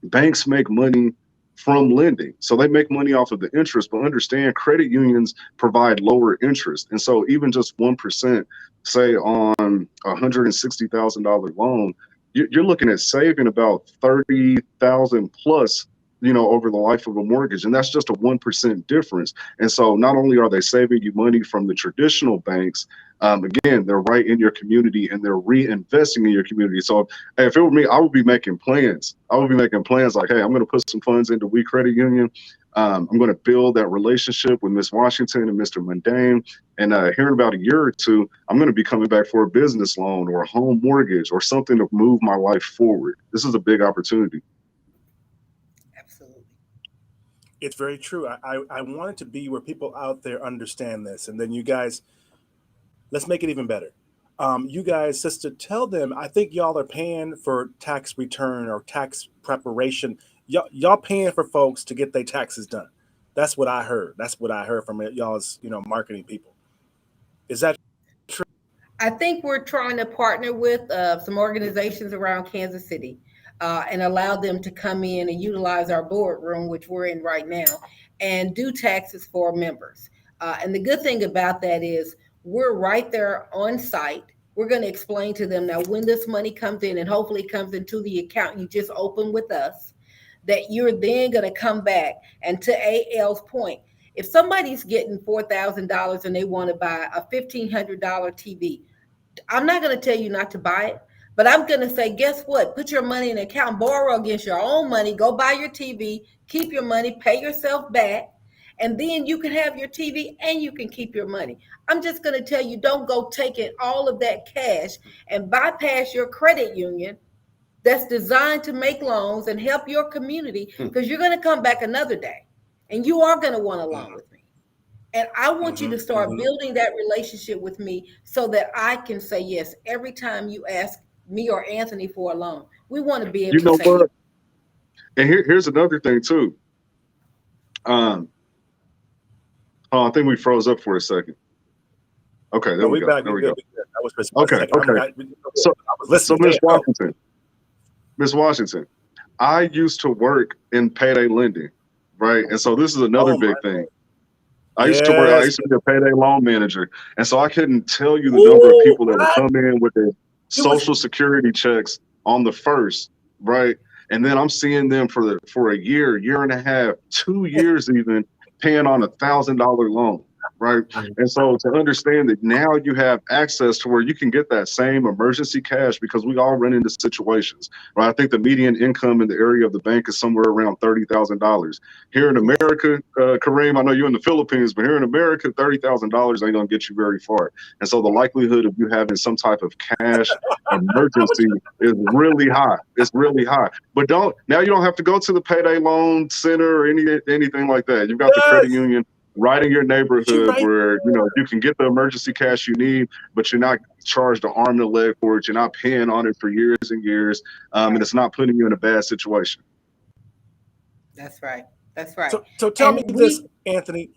banks make money from lending. So they make money off of the interest, but understand credit unions provide lower interest. And so even just 1%, say on a $160,000 loan, you're looking at saving about 30,000 plus, over the life of a mortgage. And that's just a 1% difference. And so not only are they saving you money from the traditional banks, again, they're right in your community and they're reinvesting in your community. So hey, if it were me, I would be making plans. I would be making plans like, hey, I'm going to put some funds into We Credit Union. I'm going to build that relationship with Miss Washington and Mr. Mundane. And here in about a year or two, I'm going to be coming back for a business loan or a home mortgage or something to move my life forward. This is a big opportunity. Absolutely. It's very true. I want it to be where people out there understand this. And then you guys, let's make it even better. You guys, sister, tell them, I think y'all are paying for tax return or tax preparation. Y'all paying for folks to get their taxes done. That's what I heard. That's what I heard from y'all's, marketing people. Is that true? I think we're trying to partner with some organizations around Kansas City and allow them to come in and utilize our boardroom, which we're in right now, and do taxes for members. And the good thing about that is we're right there on site. We're going to explain to them now when this money comes in, and hopefully comes into the account you just opened with us, that you're then going to come back. And to AL's point, if somebody's getting $4,000 and they want to buy a $1,500 TV, I'm not going to tell you not to buy it, but I'm going to say, guess what? Put your money in an account, borrow against your own money, go buy your TV, keep your money, pay yourself back, and then you can have your TV and you can keep your money. I'm just going to tell you, don't go taking all of that cash and bypass your credit union that's designed to make loans and help your community, because you're going to come back another day and you are going to want a loan with me. And I want you to start building that relationship with me so that I can say yes every time you ask me or Anthony for a loan. We want to be able to say What? yes. And here's another thing too. I think we froze up for a second. Okay, there we go. Back. There we go. That was just okay. So Miss Washington, Miss Washington, I used to work in payday lending, right? And so this is another big thing. I used to be a payday loan manager. And so I couldn't tell you the number of people that would come in with their social security checks on the first, right? And then I'm seeing them for a year, year and a half, 2 years even, paying on $1,000 loan, right? And so to understand that now you have access to where you can get that same emergency cash, because we all run into situations, right? I think the median income in the area of the bank is somewhere around $30,000. Here in America, Kareem, I know you're in the Philippines, but here in America, $30,000 ain't gonna get you very far. And so the likelihood of you having some type of cash emergency is really high. It's really high. But now you don't have to go to the payday loan center or anything like that. You've got the credit union right in your neighborhood where you can get the emergency cash you need, but you're not charged an arm and a leg for it. You're not paying on it for years and years, and it's not putting you in a bad situation. That's right. That's right. So tell me this, Anthony.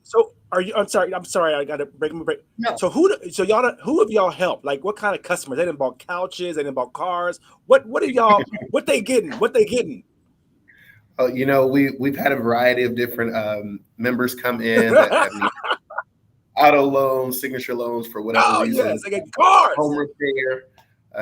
So I'm sorry. I got to break. No. So who have y'all helped? Like, what kind of customers? They didn't bought couches. They didn't bought cars. What are y'all? What they getting? What they getting? We've had a variety of different members come in that need auto loans, signature loans for whatever reason. Yes, they get cars, home repair,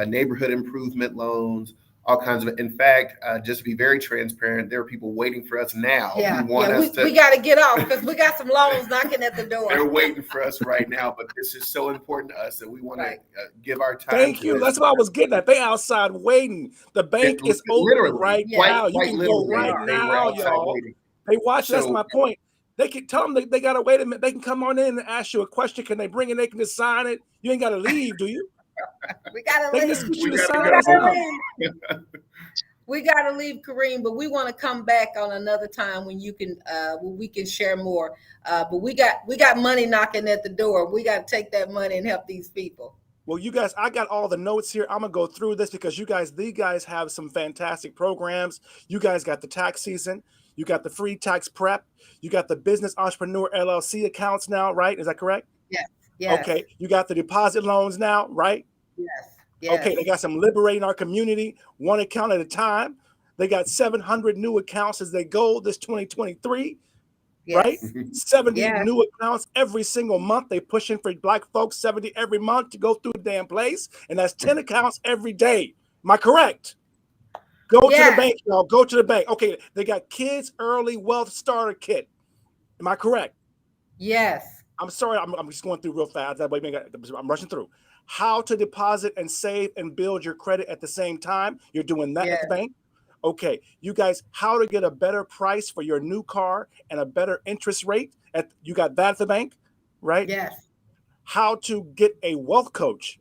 neighborhood improvement loans, all kinds of. In fact, just to be very transparent, there are people waiting for us now. Yeah, we got to get off because we got some loans knocking at the door. They're waiting for us right now, but this is so important to us that we want to give our time. Thank you. That's what I was getting at. They outside waiting. The bank is open right now. You can go right now, y'all. Hey, watch. That's my point. They can tell them they got to wait a minute. They can come on in and ask you a question. Can they bring it? They can just sign it. You ain't got to leave, do you? We gotta leave. We gotta leave, Kareem, but we want to come back on another time when you can when we can share more. But we got money knocking at the door. We got to take that money and help these people. Well, you guys, I got all the notes here. I'm gonna go through this because these guys have some fantastic programs. You guys got the tax season. You got the free tax prep. You got the business entrepreneur LLC accounts now, right? Is that correct? Yes. Yes. Okay, you got the deposit loans now, right? Yes. Okay, they Yes. got some liberating our community, one account at a time. They got 700 new accounts as they go this 2023, right? Yes. 70 Yes. new accounts every single month. They pushing for Black folks, 70 every month to go through the damn place. And that's 10 accounts every day. Am I correct? Go to the Yes. bank, y'all. Go to the bank. Okay, they got Kids Early Wealth Starter Kit. Am I correct? Yes. I'm sorry, I'm just going through real fast. That way, I'm rushing through. How to deposit and save and build your credit at the same time. You're doing that at the Yes. bank. Okay, you guys, how to get a better price for your new car and a better interest rate. You got that at the bank, right? Yes. How to get a wealth coach.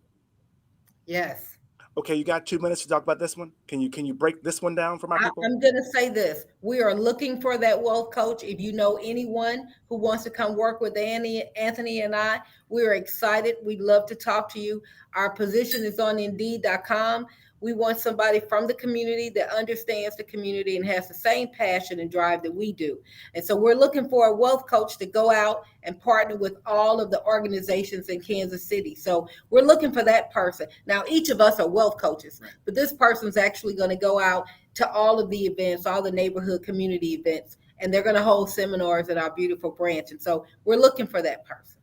Yes. Okay, you got 2 minutes to talk about this one. Can you break this one down for my people? I'm going to say this. We are looking for that wealth coach. If you know anyone who wants to come work with Anthony and I, we're excited. We'd love to talk to you. Our position is on Indeed.com. We want somebody from the community that understands the community and has the same passion and drive that we do. And so we're looking for a wealth coach to go out and partner with all of the organizations in Kansas City. So we're looking for that person. Now, each of us are wealth coaches, but this person's actually going to go out to all of the events, all the neighborhood community events, and they're going to hold seminars at our beautiful branch. And so we're looking for that person.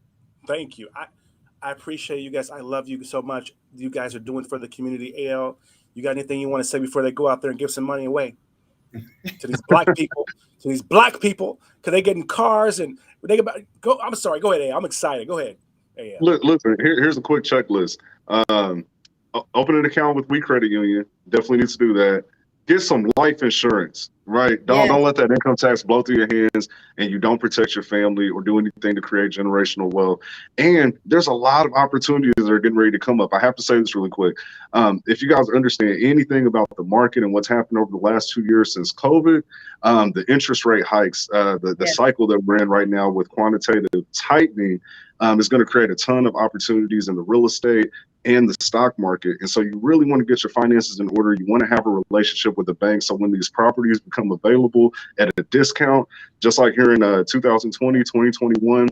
Thank you. I appreciate you guys. I love you so much. You guys are doing for the community. AL, you got anything you want to say before they go out there and give some money away to these black people? To these black people, because they get in cars and they go. I'm sorry. Go ahead, AL. I'm excited. Go ahead. AL. Listen, here's a quick checklist. Open an account with We Credit Union. Definitely needs to do that. Get some life insurance, right? Don't let that income tax blow through your hands and you don't protect your family or do anything to create generational wealth. And there's a lot of opportunities that are getting ready to come up. I have to say this really quick. If you guys understand anything about the market and what's happened over the last 2 years since COVID, the interest rate hikes, the cycle that we're in right now with quantitative tightening is going to create a ton of opportunities in the real estate and the stock market. And so you really want to get your finances in order. You want to have a relationship with the bank. So when these properties become available at a discount, just like here in 2020, 2021,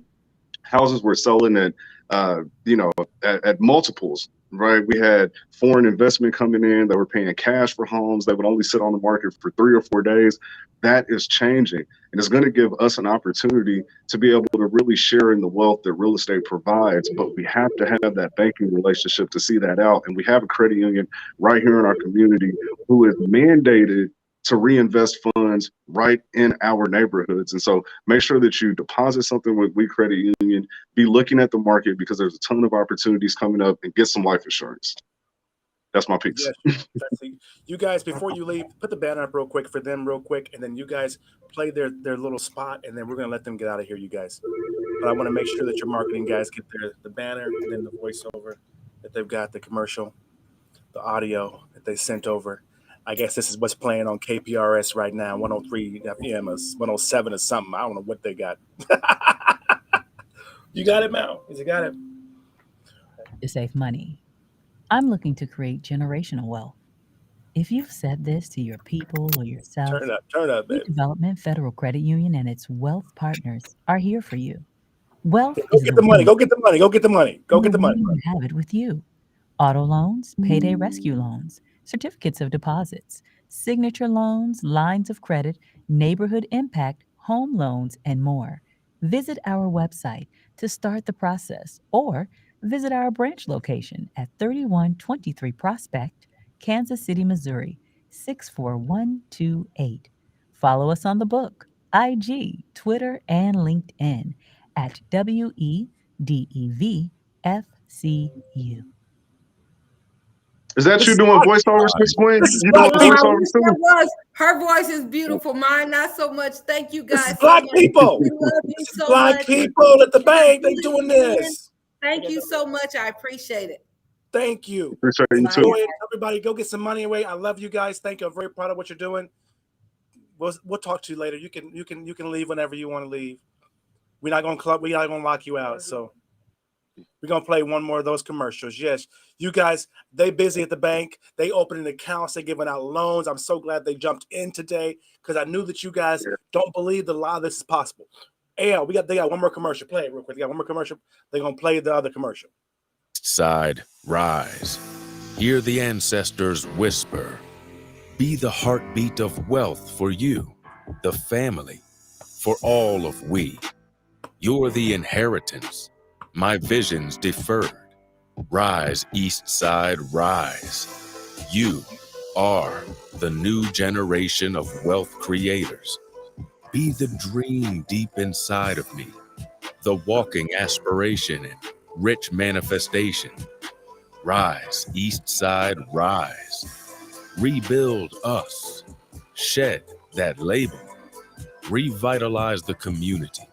houses were selling at, at multiples, right? We had foreign investment coming in that were paying cash for homes that would only sit on the market for 3 or 4 days. That is changing. And it's going to give us an opportunity to be able to really share in the wealth that real estate provides. But we have to have that banking relationship to see that out. And we have a credit union right here in our community who is mandated to reinvest funds right in our neighborhoods. And so make sure that you deposit something with We Credit Union, be looking at the market because there's a ton of opportunities coming up, and get some life insurance. That's my piece. Yes, you guys, before you leave, put the banner up real quick for them real quick, and then you guys play their little spot, and then we're going to let them get out of here, you guys. But I want to make sure that your marketing guys get the banner and then the voiceover, that they've got the commercial, the audio that they sent over. I guess this is what's playing on KPRS right now, 103 FM or 107 or something. I don't know what they got. You got it, Mal? You got it? To save money. I'm looking to create generational wealth. If you've said this to your people or yourself, turn up, baby. Development Federal Credit Union and its wealth partners are here for you. Wealth Go get the money. Go get the money. Go get the money. Go get the money. We have it with you. Auto loans, payday rescue loans, certificates of deposits, signature loans, lines of credit, neighborhood impact, home loans, and more. Visit our website to start the process or visit our branch location at 3123 Prospect, Kansas City, Missouri, 64128. Follow us on the book, IG, Twitter, and LinkedIn at WEDEVFCU. Is that you doing voiceovers, Miss Gwen? You doing voiceovers too? That was her voice is beautiful. Mine not so much. Thank you guys. Black people. We love you so Black much. people at the bank. They doing this. Thank you so much. I appreciate it. Thank you. Appreciate you too. Enjoy it. Everybody, go get some money away. I love you guys. Thank you. I'm very proud of what you're doing. We'll talk to you later. You can leave whenever you want to leave. We're not gonna lock you out. So we're gonna play one more of those commercials. Yes, you guys, they busy at the bank. They opening accounts. They giving out loans. I'm so glad they jumped in today because I knew that you guys don't believe that a lot of this is possible. AL, they got one more commercial. Play it real quick. They got one more commercial. They're gonna play the other commercial. Side, rise. Hear the ancestors whisper. Be the heartbeat of wealth for you, the family, for all of we. You're the inheritance, my visions deferred. Rise, East Side, rise. You are the new generation of wealth creators. Be the dream deep inside of me, the walking aspiration and rich manifestation. Rise, East Side, rise. Rebuild us. Shed that label. Revitalize the community.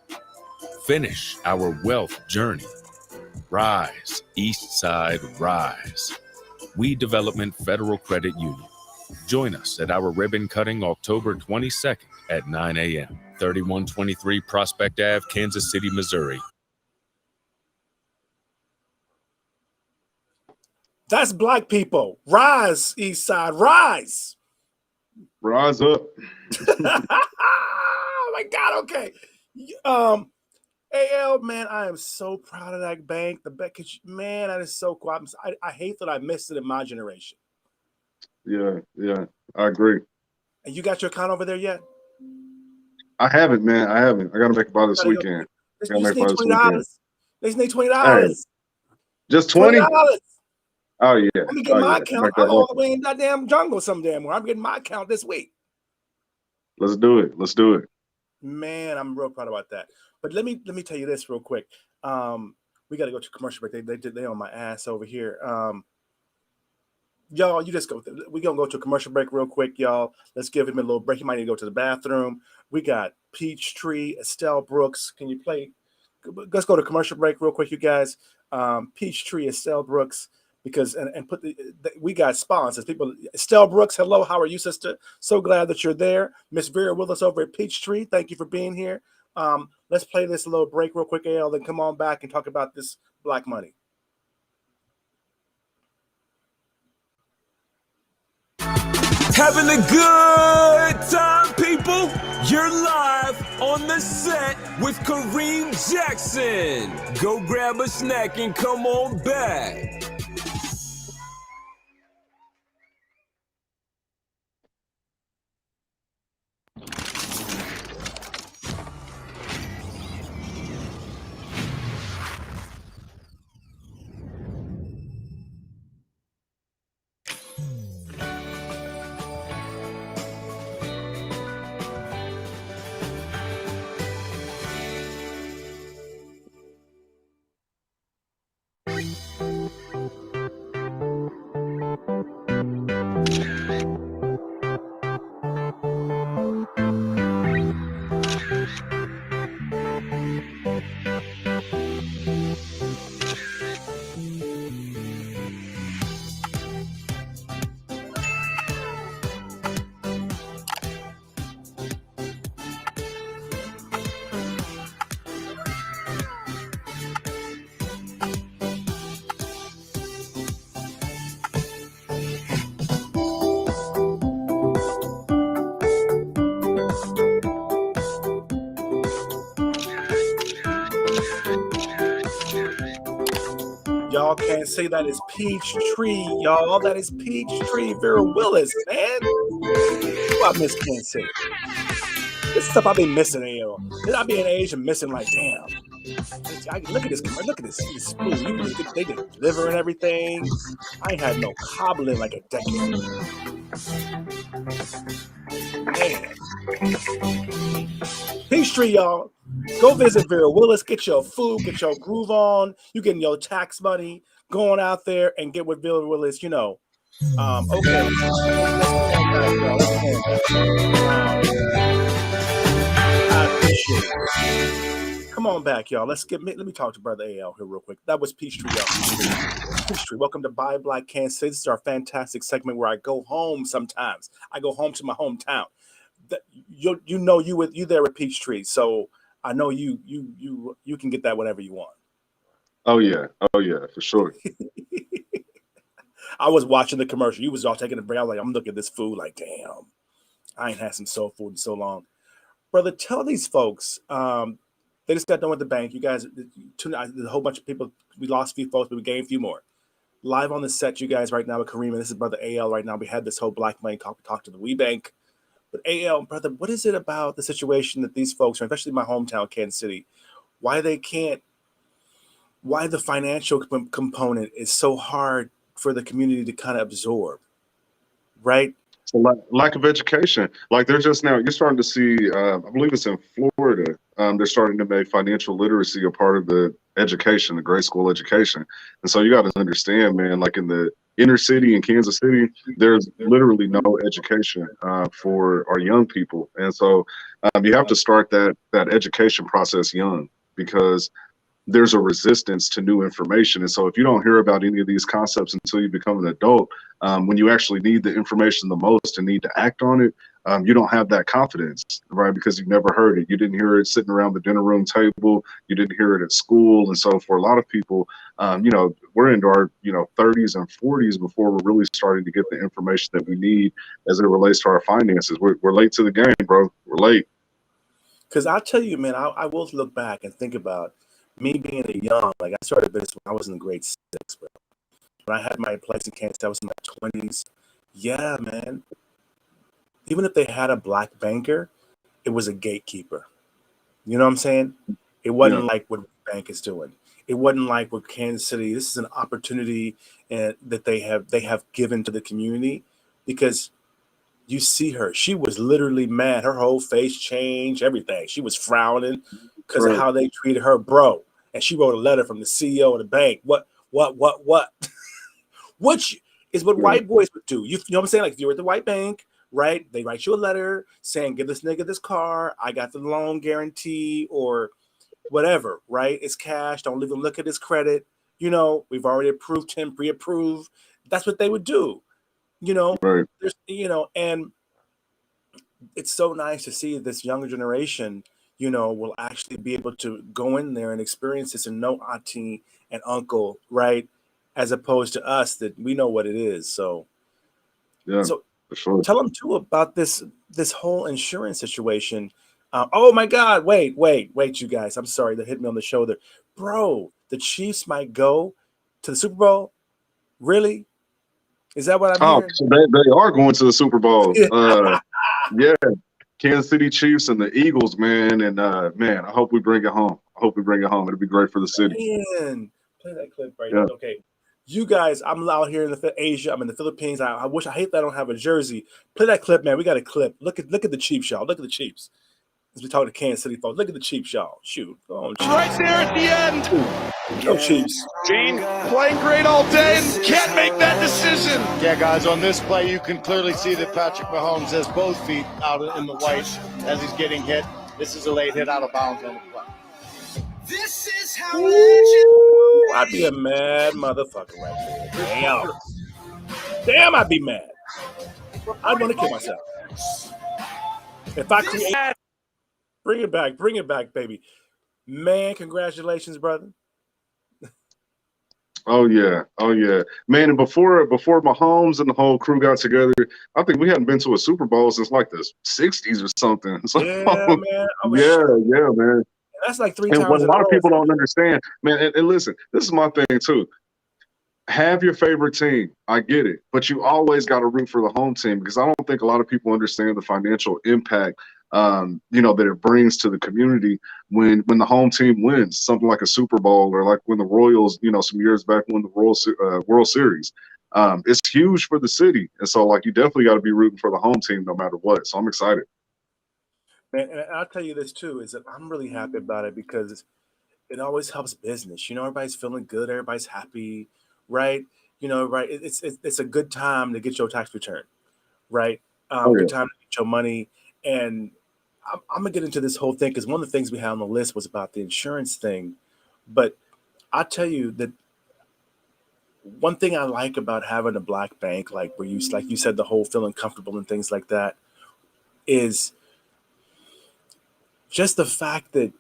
Finish our wealth journey. Rise, East Side, rise. We Development Federal Credit Union. Join us at our ribbon cutting October 22nd at 9 a.m. 3123 Prospect Ave, Kansas City, Missouri. That's black people. Rise, East Side, rise. Rise up. Oh my God. Okay. AL, man, I am so proud of that bank. The bank, man, that is so cool. I hate that I missed it in my generation. Yeah, I agree. And you got your account over there yet? I haven't, man. I haven't. I got to make it by this weekend. They just need $20. They just need $20. Hey, just 20? Oh, yeah. Let me get my account. I'm all the way in that damn jungle some damn where. I'm getting my account this week. Let's do it. Let's do it. Man, I'm real proud about that. But let me tell you this real quick. We got to go to commercial break. They on my ass over here. Y'all, you just go. We're going to go to a commercial break real quick, y'all. Let's give him a little break. He might need to go to the bathroom. We got Peachtree, Estelle Brooks. Can you play? Let's go to commercial break real quick, you guys. Peachtree, Estelle Brooks, because and put we got sponsors. People, Estelle Brooks, hello. How are you, sister? So glad that you're there. Miss Vera with us over at Peachtree. Thank you for being here. Let's play this little break real quick, AL, then come on back and talk about this black money. Having a good time, people? You're live on the set with Kareem Jackson. Go grab a snack and come on back. Y'all can't say that is Peachtree, y'all. That is Peachtree. Vera Willis, man. What I miss can't say. This stuff I've been missing, yo. I be in age and missing, like, damn. Look at this spoon. They did liver and everything. I ain't had no cobbling like a decade. Man. Peachtree, y'all. Go visit Vera Willis. Get your food. Get your groove on. You getting your tax money. Going out there and get with Vera Willis. You know. Okay. I appreciate it. Come on back, y'all. Let me talk to Brother AL here real quick. That was Peachtree, y'all. Peachtree. Welcome to Buy Black Kansas City. This is our fantastic segment where I go home sometimes. I go home to my hometown. You there with Peachtree, so I know you can get that whenever you want. Oh yeah, for sure. I was watching the commercial. You was all taking a break. I was like, I'm looking at this food like, damn, I ain't had some soul food in so long. Brother, tell these folks, They just got done with the bank. You guys, a whole bunch of people. We lost a few folks, but we gained a few more. Live on the set, you guys, right now with Kareem, and this is brother AL right now. We had this whole Black Money talk to the We Bank. But AL, brother, what is it about the situation that these folks, especially my hometown, Kansas City, why the financial component is so hard for the community to kind of absorb, right? So lack of education. Like they're just now, you're starting to see, I believe it's in Florida, they're starting to make financial literacy a part of the education, the grade school education. And so you got to understand, man, like in the inner city in Kansas City, there's literally no education for our young people. And so you have to start that education process young, because there's a resistance to new information. And so if you don't hear about any of these concepts until you become an adult, when you actually need the information the most and need to act on it, you don't have that confidence, right? Because you've never heard it. You didn't hear it sitting around the dinner room table. You didn't hear it at school. And so for a lot of people, we're into our, 30s and 40s before we're really starting to get the information that we need as it relates to our finances. We're late to the game, bro. We're late. Because I'll tell you, man, I will look back and think about me being a young, like I started business when I was in grade 6, bro. When I had my place in Kansas, I was in my 20s. Yeah, man. Even if they had a black banker, it was a gatekeeper. You know what I'm saying? It wasn't like what bank is doing. It wasn't like what Kansas City. This is an opportunity that they have given to the community, because you see her. She was literally mad. Her whole face changed, everything. She was frowning because of how they treated her, bro. And she wrote a letter from the CEO of the bank. What? Which is what white boys would do. You know what I'm saying? Like if you're at the white bank, right? They write you a letter saying, give this nigga this car. I got the loan guarantee or whatever, right? It's cash. Don't even look at his credit. We've already approved him, pre-approved. That's what they would do. Right. And it's so nice to see this younger generation, will actually be able to go in there and experience this and know auntie and uncle, right? As opposed to us that we know what it is. So for sure. Tell them too about this whole insurance situation. Oh my God, wait, you guys. I'm sorry, that hit me on the shoulder. Bro, the Chiefs might go to the Super Bowl? Really? Is that what I'm hearing? So they are going to the Super Bowl. Yeah. Kansas City Chiefs and the Eagles, man. And man, I hope we bring it home. It'll be great for the city. Man, play that clip right now. Okay. You guys, I'm out here in Asia. I'm in the Philippines. I hate that I don't have a jersey. Play that clip, man. We got a clip. Look at the Chiefs, y'all. Look at the Chiefs. As we talk to Kansas City folks, look at the Chiefs, y'all. Shoot. Go on, Chiefs. Right there at the end. Go Chiefs. Gene playing great all day and can't make that decision. Yeah, guys, on this play, you can clearly see that Patrick Mahomes has both feet out in the white as he's getting hit. This is a late hit out of bounds on the play. This is how I'd be a mad motherfucker right there. Damn, I'd be mad. I'd want to kill myself. If I create, bring it back, baby. Man, congratulations, brother. Oh yeah, man. And before Mahomes and the whole crew got together, I think we hadn't been to a Super Bowl since like the '60s or something. So, yeah, man. Yeah, man. That's like 3 and times. what a lot of people don't understand, man. And listen, this is my thing too. Have your favorite team. I get it. But you always got to root for the home team, because I don't think a lot of people understand the financial impact, that it brings to the community when the home team wins something like a Super Bowl, or like when the Royals, some years back won the World Series. It's huge for the city. And so like you definitely got to be rooting for the home team no matter what. So I'm excited. And I'll tell you this too, is that I'm really happy about it because it always helps business. Everybody's feeling good. Everybody's happy. Right, right. It's a good time to get your tax return, right? Good time to get your money. And I'm gonna get into this whole thing because one of the things we had on the list was about the insurance thing. But I'll tell you that one thing I like about having a black bank, like you said, the whole feeling comfortable and things like that, is just the fact that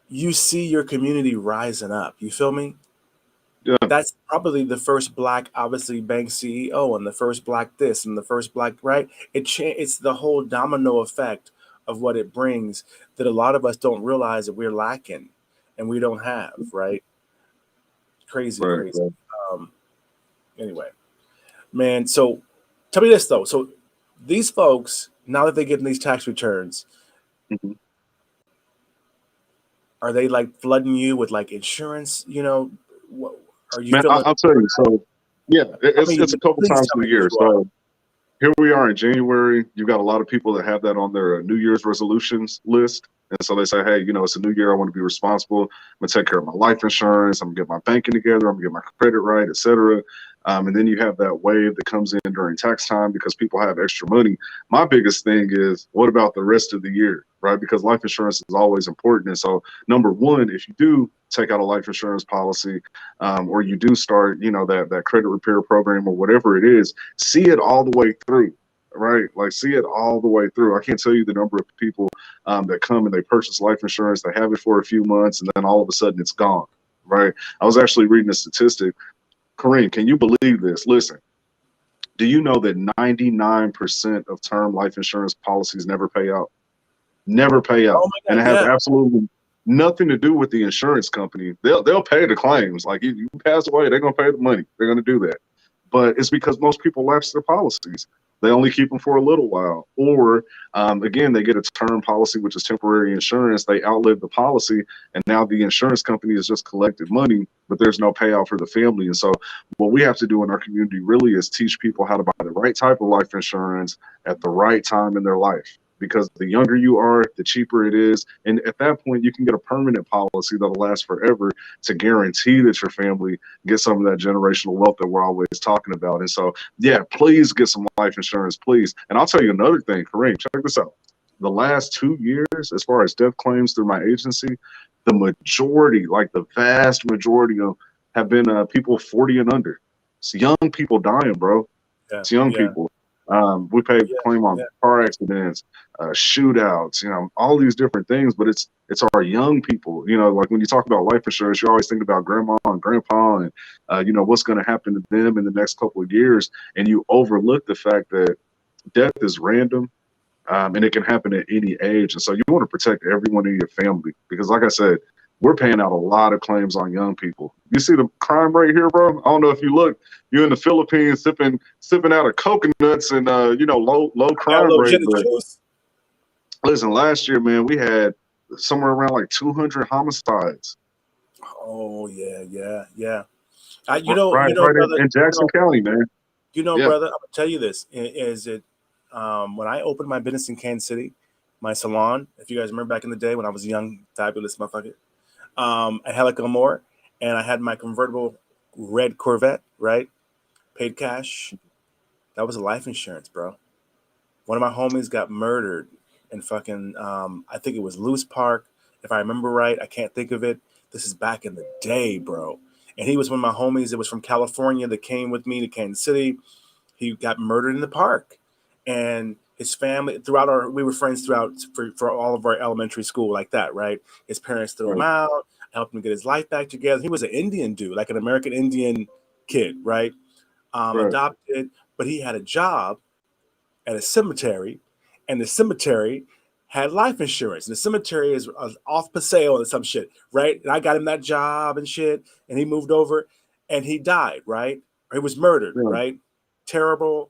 you see your community rising up. You feel me? Yeah. That's probably the first black, obviously, bank CEO, and the first black this and the first black, right? It's the whole domino effect of what it brings that a lot of us don't realize that we're lacking and we don't have, right? Crazy, Right, crazy. right. Anyway, man, so tell me this though. So these folks, now that they're getting these tax returns, Mhm. are they like flooding you with like insurance? You know, what, are you Man, feeling? I'll tell you. So, yeah, I mean, it's a couple please times tell a me that year. you are. So here we are in January. You've got a lot of people that have that on their New Year's resolutions list. And so they say, hey, you know, it's a new year. I want to be responsible. I'm going to take care of my life insurance. I'm going to get my banking together. I'm going to get my credit right, et cetera. And then you have that wave that comes in during tax time because people have extra money. My biggest thing is, what about the rest of the year, right? Because life insurance is always important. And so, number one, if you do take out a life insurance policy, or you do start, you know, that credit repair program or whatever it is, see it all the way through, right? Like, see it all the way through. I can't tell you the number of people that come and they purchase life insurance, they have it for a few months, and then all of a sudden it's gone, right? I was actually reading a statistic. Kareem, can you believe this? Listen, do you know that 99% of term life insurance policies never pay out? Never pay Oh out. my And God, it has yeah. absolutely nothing to do with the insurance company. They'll pay the claims. Like, you pass away, they're gonna pay the money. They're gonna do that. But it's because most people lapse their policies. They only keep them for a little while. Or again, they get a term policy, which is temporary insurance. They outlive the policy, and now the insurance company has just collected money, but there's no payout for the family. And so what we have to do in our community really is teach people how to buy the right type of life insurance at the right time in their life. Because the younger you are, the cheaper it is. And at that point, you can get a permanent policy that'll last forever to guarantee that your family gets some of that generational wealth that we're always talking about. And so, yeah, please get some life insurance, please. And I'll tell you another thing, Kareem, check this out. The last 2 years, as far as death claims through my agency, the majority, like the vast majority of, have been people 40 and under. It's young people dying, bro. Yeah, It's young yeah, people. We pay claim on yeah. car accidents, shootouts, you know, all these different things. But it's our young people. You know, like when you talk about life insurance, you always think about grandma and grandpa, and you know what's going to happen to them in the next couple of years, and you overlook the fact that death is random. And it can happen at any age. And so you want to protect everyone in your family because, like I said, we're paying out a lot of claims on young people. You see the crime rate here, bro? I don't know if you look, you're in the Philippines sipping out of coconuts and you know, low Got a crime little rate. gin and But juice. listen, last year, man, we had somewhere around like 200 homicides. Oh yeah, yeah, yeah. Right brother, in Jackson County, man. Yeah. brother. I'm gonna tell you this. Is it when I opened my business in Kansas City, my salon? If you guys remember back in the day when I was a young, fabulous motherfucker, I had like a more, and I had my convertible red Corvette. Right, paid cash. That was a life insurance, bro. One of my homies got murdered in fucking I think it was Lewis Park, if I remember right. I can't think of it. This is back in the day, bro. And he was one of my homies that was from California that came with me to Kansas City. He got murdered in the park. And his family we were friends throughout for all of our elementary school like that, right? His parents threw him out, helped him get his life back together. He was an Indian dude, like an American Indian kid, right? Adopted, but he had a job at a cemetery, and the cemetery had life insurance. And the cemetery is off Paseo or some shit, right? And I got him that job and shit, and he moved over, and he died, right? Or he was murdered, right? Terrible.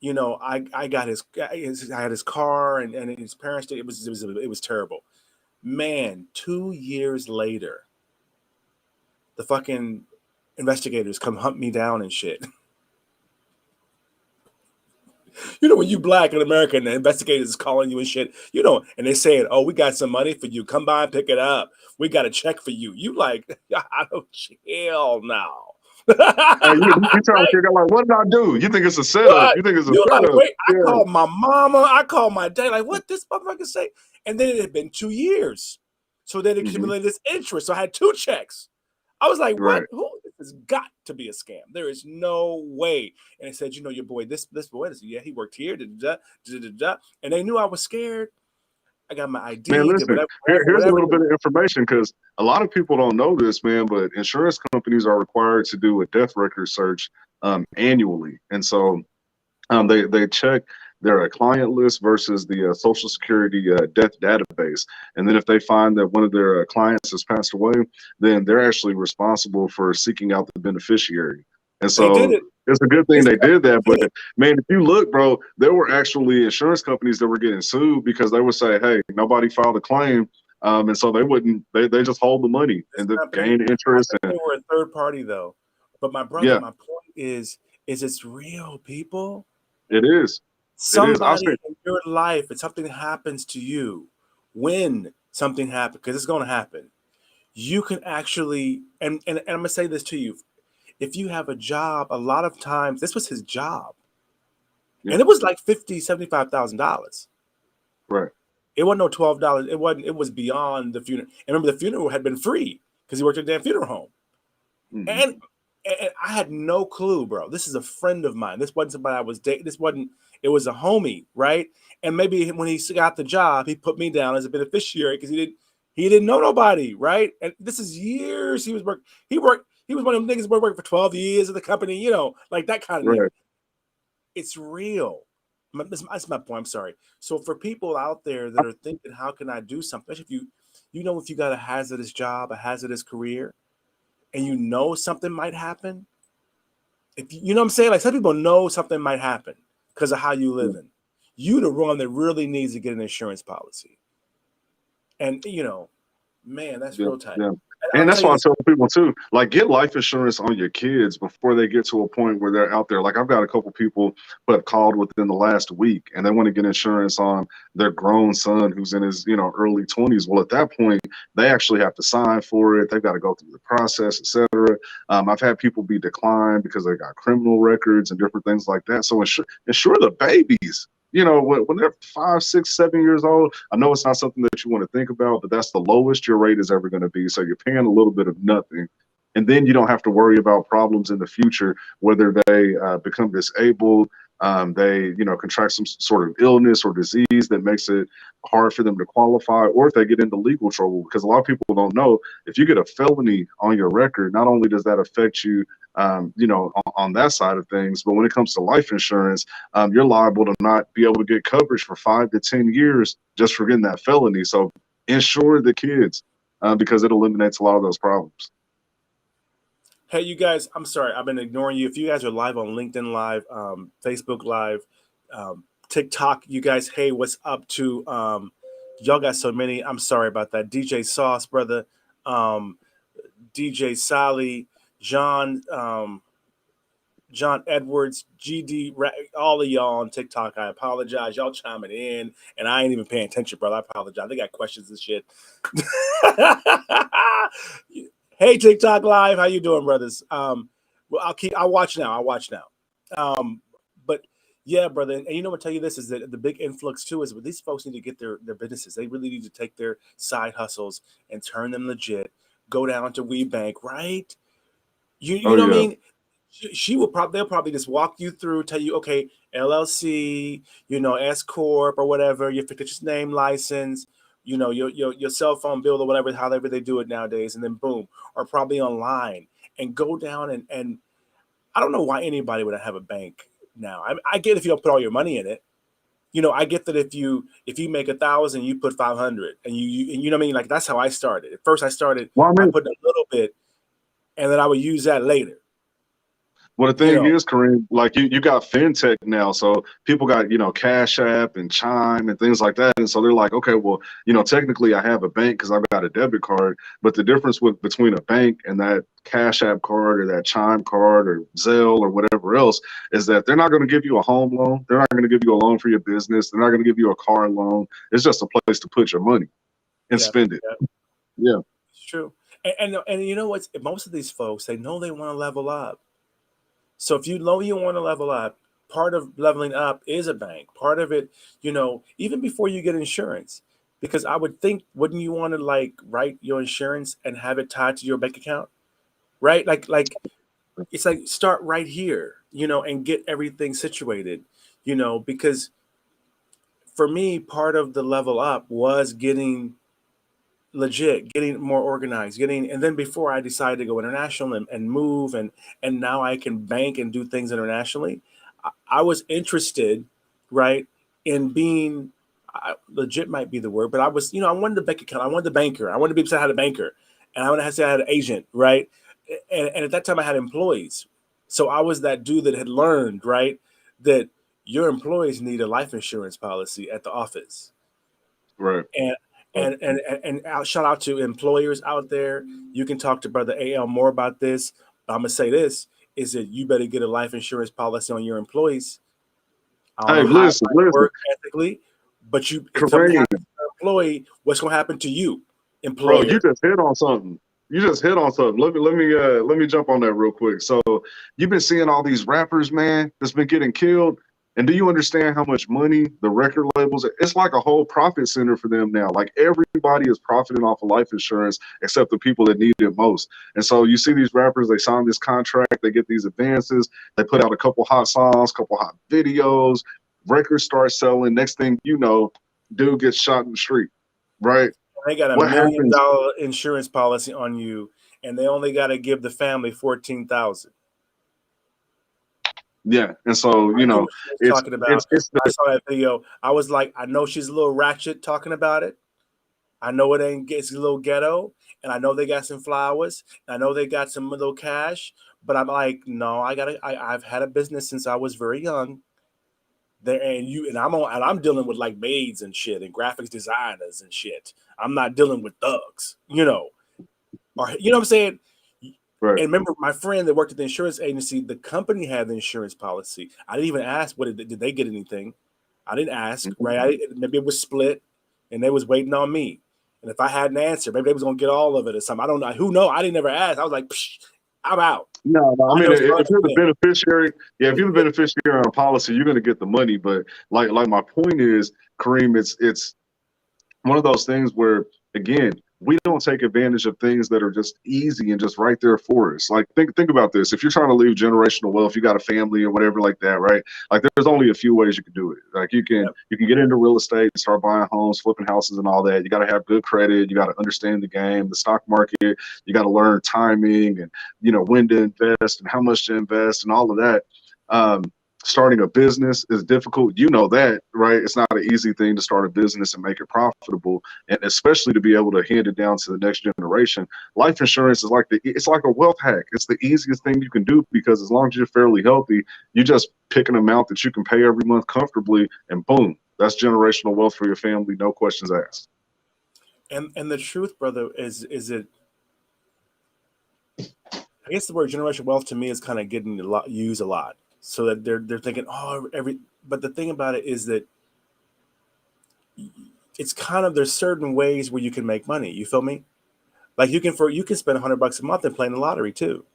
You know, I got I had his car, and his parents did. It was terrible. Man, 2 years later, the fucking investigators come hunt me down and shit. You know, when you black in America and the investigators is calling you and shit, you know, and they saying, "Oh, we got some money for you. Come by and pick it up. We got a check for you." You like, I don't chill now. You trying to figure out like, what did I do? You think it's a setup? What? You think it's a You're like, setup? wait, I Yeah. called my mama, I called my dad, like, what this motherfucker say? And then it had been 2 years. So they accumulated this interest. So I had 2 checks. I was like, what? Right. Who? This has got to be a scam. There is no way. And they said, you know, your boy, this boy, yeah, he worked here, and they knew I was scared. I got my ID. Man, listen, here's a whatever. little bit of information because a lot of people don't know this, man, but insurance companies are required to do a death record search annually. And so they check their client list versus the Social Security death database. And then if they find that one of their clients has passed away, then they're actually responsible for seeking out the beneficiary. And They did so it. it's a good thing This they did that. But did it. man, if you look, bro, there were actually insurance companies that were getting sued because they would say, hey, nobody filed a claim. And so they just hold the money and the gain interest. They And were a third party though. But my brother, yeah, my point is it's real, people. it is. It is. I'll Somebody say, in your life, if something happens to you, when something happens, because it's going to happen, you can actually, and I'm going to say this to you. If you have a job, a lot of times, this was his job. yeah, And it was like $50,000, $75,000. right. It wasn't no $12. It was beyond the funeral. And remember, the funeral had been free because he worked at a damn funeral home. Mhm. And I had no clue, bro. This is a friend of mine. This wasn't somebody I was dating. It was a homie, right? And maybe when he got the job, he put me down as a beneficiary because he didn't know nobody, right? And this is years he was working. He was one of them niggas working for 12 years at the company, like that kind of nigga. Right. It's real. That's my point. I'm sorry. So for people out there that are thinking, how can I do something? Especially if you got a hazardous job, a hazardous career, and you know something might happen, if you know what I'm saying, like some people know something might happen because of how you live in. You the one that really needs to get an insurance policy. And man, that's Yeah, real tight. yeah. And And I'll that's tell you why I this. tell people too, like get life insurance on your kids before they get to a point where they're out there. Like I've got a couple people who have called within the last week and they want to get insurance on their grown son who's in his, early 20s. Well, at that point, they actually have to sign for it. They've got to go through the process, etc. I've had people be declined because they got criminal records and different things like that. So insure the babies. When they're 5, 6, 7 years old, I know it's not something that you want to think about, but that's the lowest your rate is ever going to be. So you're paying a little bit of nothing. And then you don't have to worry about problems in the future, whether they become disabled, they, contract some sort of illness or disease that makes it hard for them to qualify, or if they get into legal trouble. Because a lot of people don't know, if you get a felony on your record, not only does that affect you, on that side of things, but when it comes to life insurance, you're liable to not be able to get coverage for 5 to 10 years just for getting that felony. So insure the kids because it eliminates a lot of those problems. Hey, you guys, I'm sorry, I've been ignoring you. If you guys are live on LinkedIn Live, Facebook Live, TikTok, you guys, hey, what's up to y'all got so many. I'm sorry about that. DJ Sauce, brother, DJ Sally, John Edwards, GD, all of y'all on TikTok. I apologize. Y'all chiming in, and I ain't even paying attention, brother. I apologize. They got questions and shit. Hey, TikTok Live, how you doing, brothers? Well, I'll watch now. But yeah, brother, and you know what? Tell you this is that the big influx too is these folks need to get their businesses. They really need to take their side hustles and turn them legit. Go down to WeBank, right? You know what I mean? They'll probably just walk you through, tell you, okay, LLC, S corp or whatever, your fictitious name license, your cell phone bill or whatever, however they do it nowadays, and then boom, or probably online, and go down and I don't know why anybody would have a bank now. I get if you don't put all your money in it. I get that if you make 1,000, you put 500, and you know what I mean. Like that's how I started. At first, I started by putting a little bit, and then I would use that later. Well, the thing is, Kareem, like you got fintech now, so people got Cash App and Chime and things like that, and so they're like, okay, well, technically I have a bank because I've got a debit card, but the difference between a bank and that Cash App card or that Chime card or Zelle or whatever else is that they're not going to give you a home loan, they're not going to give you a loan for your business, they're not going to give you a car loan. It's just a place to put your money and spend it. Yeah, it's true. And you know what? Most of these folks, they know they want to level up. So if you know you want to level up, part of leveling up is a bank. Part of it, even before you get insurance, because I would think, wouldn't you want to write your insurance and have it tied to your bank account, right? Like it's like start right here, and get everything situated, because for me, part of the level up was getting legit, getting more organized, and then before I decided to go international and move and now I can bank and do things internationally, I was interested, right, in being legit might be the word, but I was, I wanted the bank account. I wanted the banker. I wanted to be able to say I had a banker, and I wanted to say I had an agent, right? And at that time I had employees. So I was that dude that had learned, right, that your employees need a life insurance policy at the office. Right. And shout out to employers out there. You can talk to Brother AL more about this. But I'm gonna say this is that you better get a life insurance policy on your employees. I don't Hey, know how listen. it works ethically, but if something Kareem, happens to an employee, what's gonna happen to you, bro, employer? you just hit on something. Let me jump on that real quick. So you've been seeing all these rappers, man, that's been getting killed. And do you understand how much money the record labels? It's like a whole profit center for them now. Like everybody is profiting off of life insurance except the people that need it most. And so you see these rappers, they sign this contract, they get these advances, they put out a couple hot songs, couple hot videos, records start selling. Next thing you know, dude gets shot in the street, right? They got What $1 million happens? insurance policy on you, and they only got to give the family $14,000. Yeah, and so I knew what she was it's talking about. it's I saw that video. I was like, I know she's a little ratchet talking about it. I know it's a little ghetto, and I know they got some flowers. I know they got some little cash, but I'm like, no, I've had a business since I was very young. There and I'm dealing with like maids and shit and graphics designers and shit. I'm not dealing with thugs, or you know what I'm saying? right. And remember, my friend that worked at the insurance agency, the company had the insurance policy. I didn't even ask did they get anything. I didn't ask, right? Maybe it was split, and they was waiting on me. And if I had an answer, maybe they was gonna get all of it or something. I don't know. Who knows? I didn't ever ask. I was like, I'm out. No, I mean, know if you're the beneficiary, if you're the beneficiary on a policy, you're going to get the money. But like my point is, Kareem, it's one of those things where, again, we don't take advantage of things that are just easy and just right there for us. Like think about this. If you're trying to leave generational wealth, you got a family or whatever like that, right? Like there's only a few ways you can do it. Like you can get into real estate, start buying homes, flipping houses and all that. You got to have good credit. You got to understand the game, the stock market. You got to learn timing and, when to invest and how much to invest and all of that. Starting a business is difficult. You know that, right? It's not an easy thing to start a business and make it profitable, and especially to be able to hand it down to the next generation. Life insurance is it's like a wealth hack. It's the easiest thing you can do because as long as you're fairly healthy, you just pick an amount that you can pay every month comfortably, and boom, that's generational wealth for your family, no questions asked. And the truth, brother, is it. I guess the word generational wealth to me is kind of getting used a lot. So that they're thinking, but the thing about it is that it's kind of, there's certain ways where you can make money. You feel me? Like you can spend $100 a month and playing the lottery too.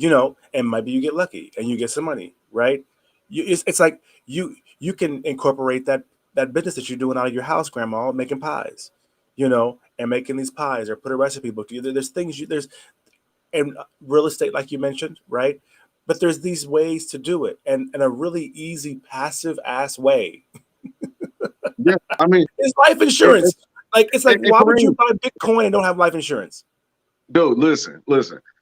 And maybe you get lucky and you get some money, right? It's like you can incorporate that business that you're doing out of your house, grandma, making pies, and making these pies, or put a recipe book together. There's things and real estate, like you mentioned, right? But there's these ways to do it, and a really easy passive ass way. Yeah, I mean, it's life insurance. It's like why would you buy Bitcoin and don't have life insurance? Dude, listen.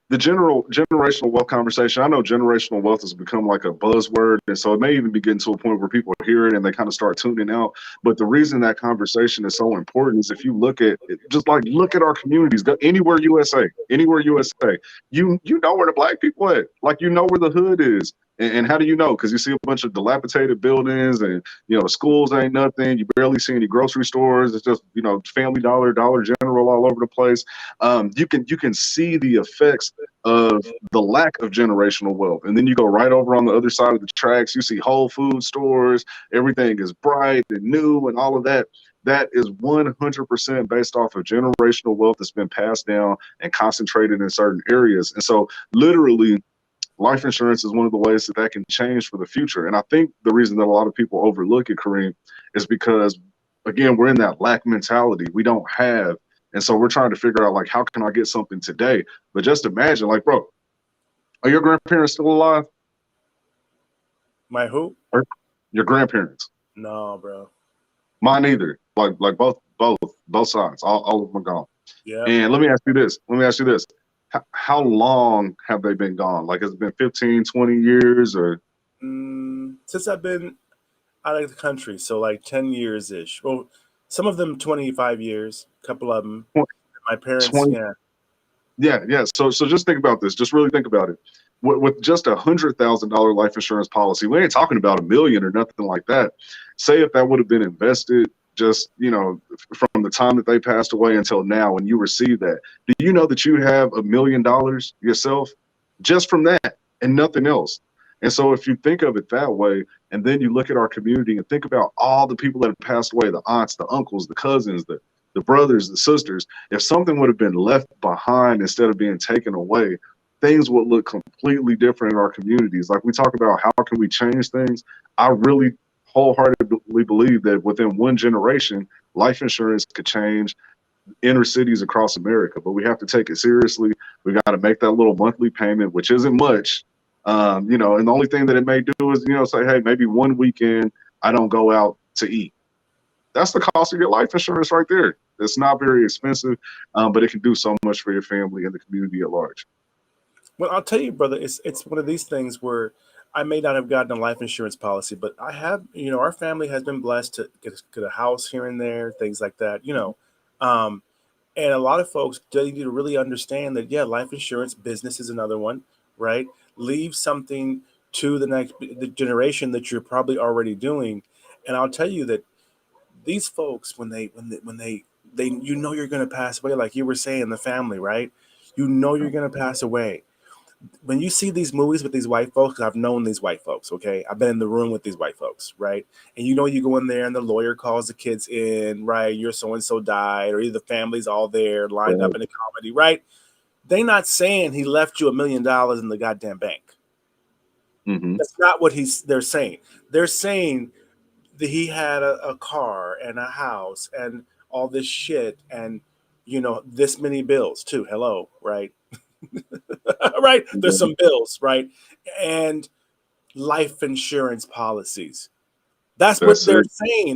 The generational wealth conversation, I know generational wealth has become like a buzzword, and so it may even be getting to a point where people hear it and they kind of start tuning out. But the reason that conversation is so important is if you look at it, look at our communities, go anywhere USA, you know where the black people at, like you know where the hood is. And how do you know? Because you see a bunch of dilapidated buildings, and the schools ain't nothing. You barely see any grocery stores. It's just Family Dollar, Dollar General all over the place. You can see the effects of the lack of generational wealth, and then you go right over on the other side of the tracks. You see Whole Food stores. Everything is bright and new, and all of that. That is 100% based off of generational wealth that's been passed down and concentrated in certain areas. And so, literally, life insurance is one of the ways that can change for the future. And I think the reason that a lot of people overlook it, Kareem, is because, again, we're in that lack mentality. We don't have. And so we're trying to figure out, like, how can I get something today? But just imagine, like, bro, are your grandparents still alive? My who? Your grandparents. No, bro. Mine either. Like both sides. All of them are gone. Yeah. And let me ask you this. How long have they been gone? Like, has it been 15, 20 years or? Since I've been out of the country, so like 10 years ish. Well, some of them 25 years, a couple of them. My parents, 20, yeah. yeah. So just think about this. Just really think about it. With just $100,000 life insurance policy, we ain't talking about $1 million or nothing like that. Say if that would have been invested just, from the time that they passed away until now, and you receive that, do you know that you have $1 million yourself just from that and nothing else? And so if you think of it that way, and then you look at our community and think about all the people that have passed away, the aunts, the uncles, the cousins, the brothers, the sisters, if something would have been left behind instead of being taken away, things would look completely different in our communities. Like we talk about how can we change things, I really wholeheartedly believe that within one generation, life insurance could change inner cities across America. But we have to take it seriously. We got to make that little monthly payment, which isn't much. And the only thing that it may do is, say, hey, maybe one weekend I don't go out to eat. That's the cost of your life insurance right there. It's not very expensive, but it can do so much for your family and the community at large. Well, I'll tell you, brother, it's one of these things where I may not have gotten a life insurance policy, but I have, our family has been blessed to get a house here and there, things like that, and a lot of folks, they need to really understand that, yeah, life insurance business is another one, right? Leave something to the generation that you're probably already doing. And I'll tell you that these folks, when they you're going to pass away, like you were saying, the family, right? You're going to pass away. When you see these movies with these white folks, I've known these white folks, okay? I've been in the room with these white folks, right? And you go in there and the lawyer calls the kids in, right? Your so-and-so died, or either the family's all there lined up in a comedy, right? They not saying he left you $1 million in the goddamn bank. Mm-hmm. That's not what they're saying. They're saying that he had a car and a house and all this shit and, this many bills too. Hello, right? Right? There's some bills, right? And life insurance policies. That's what they're saying.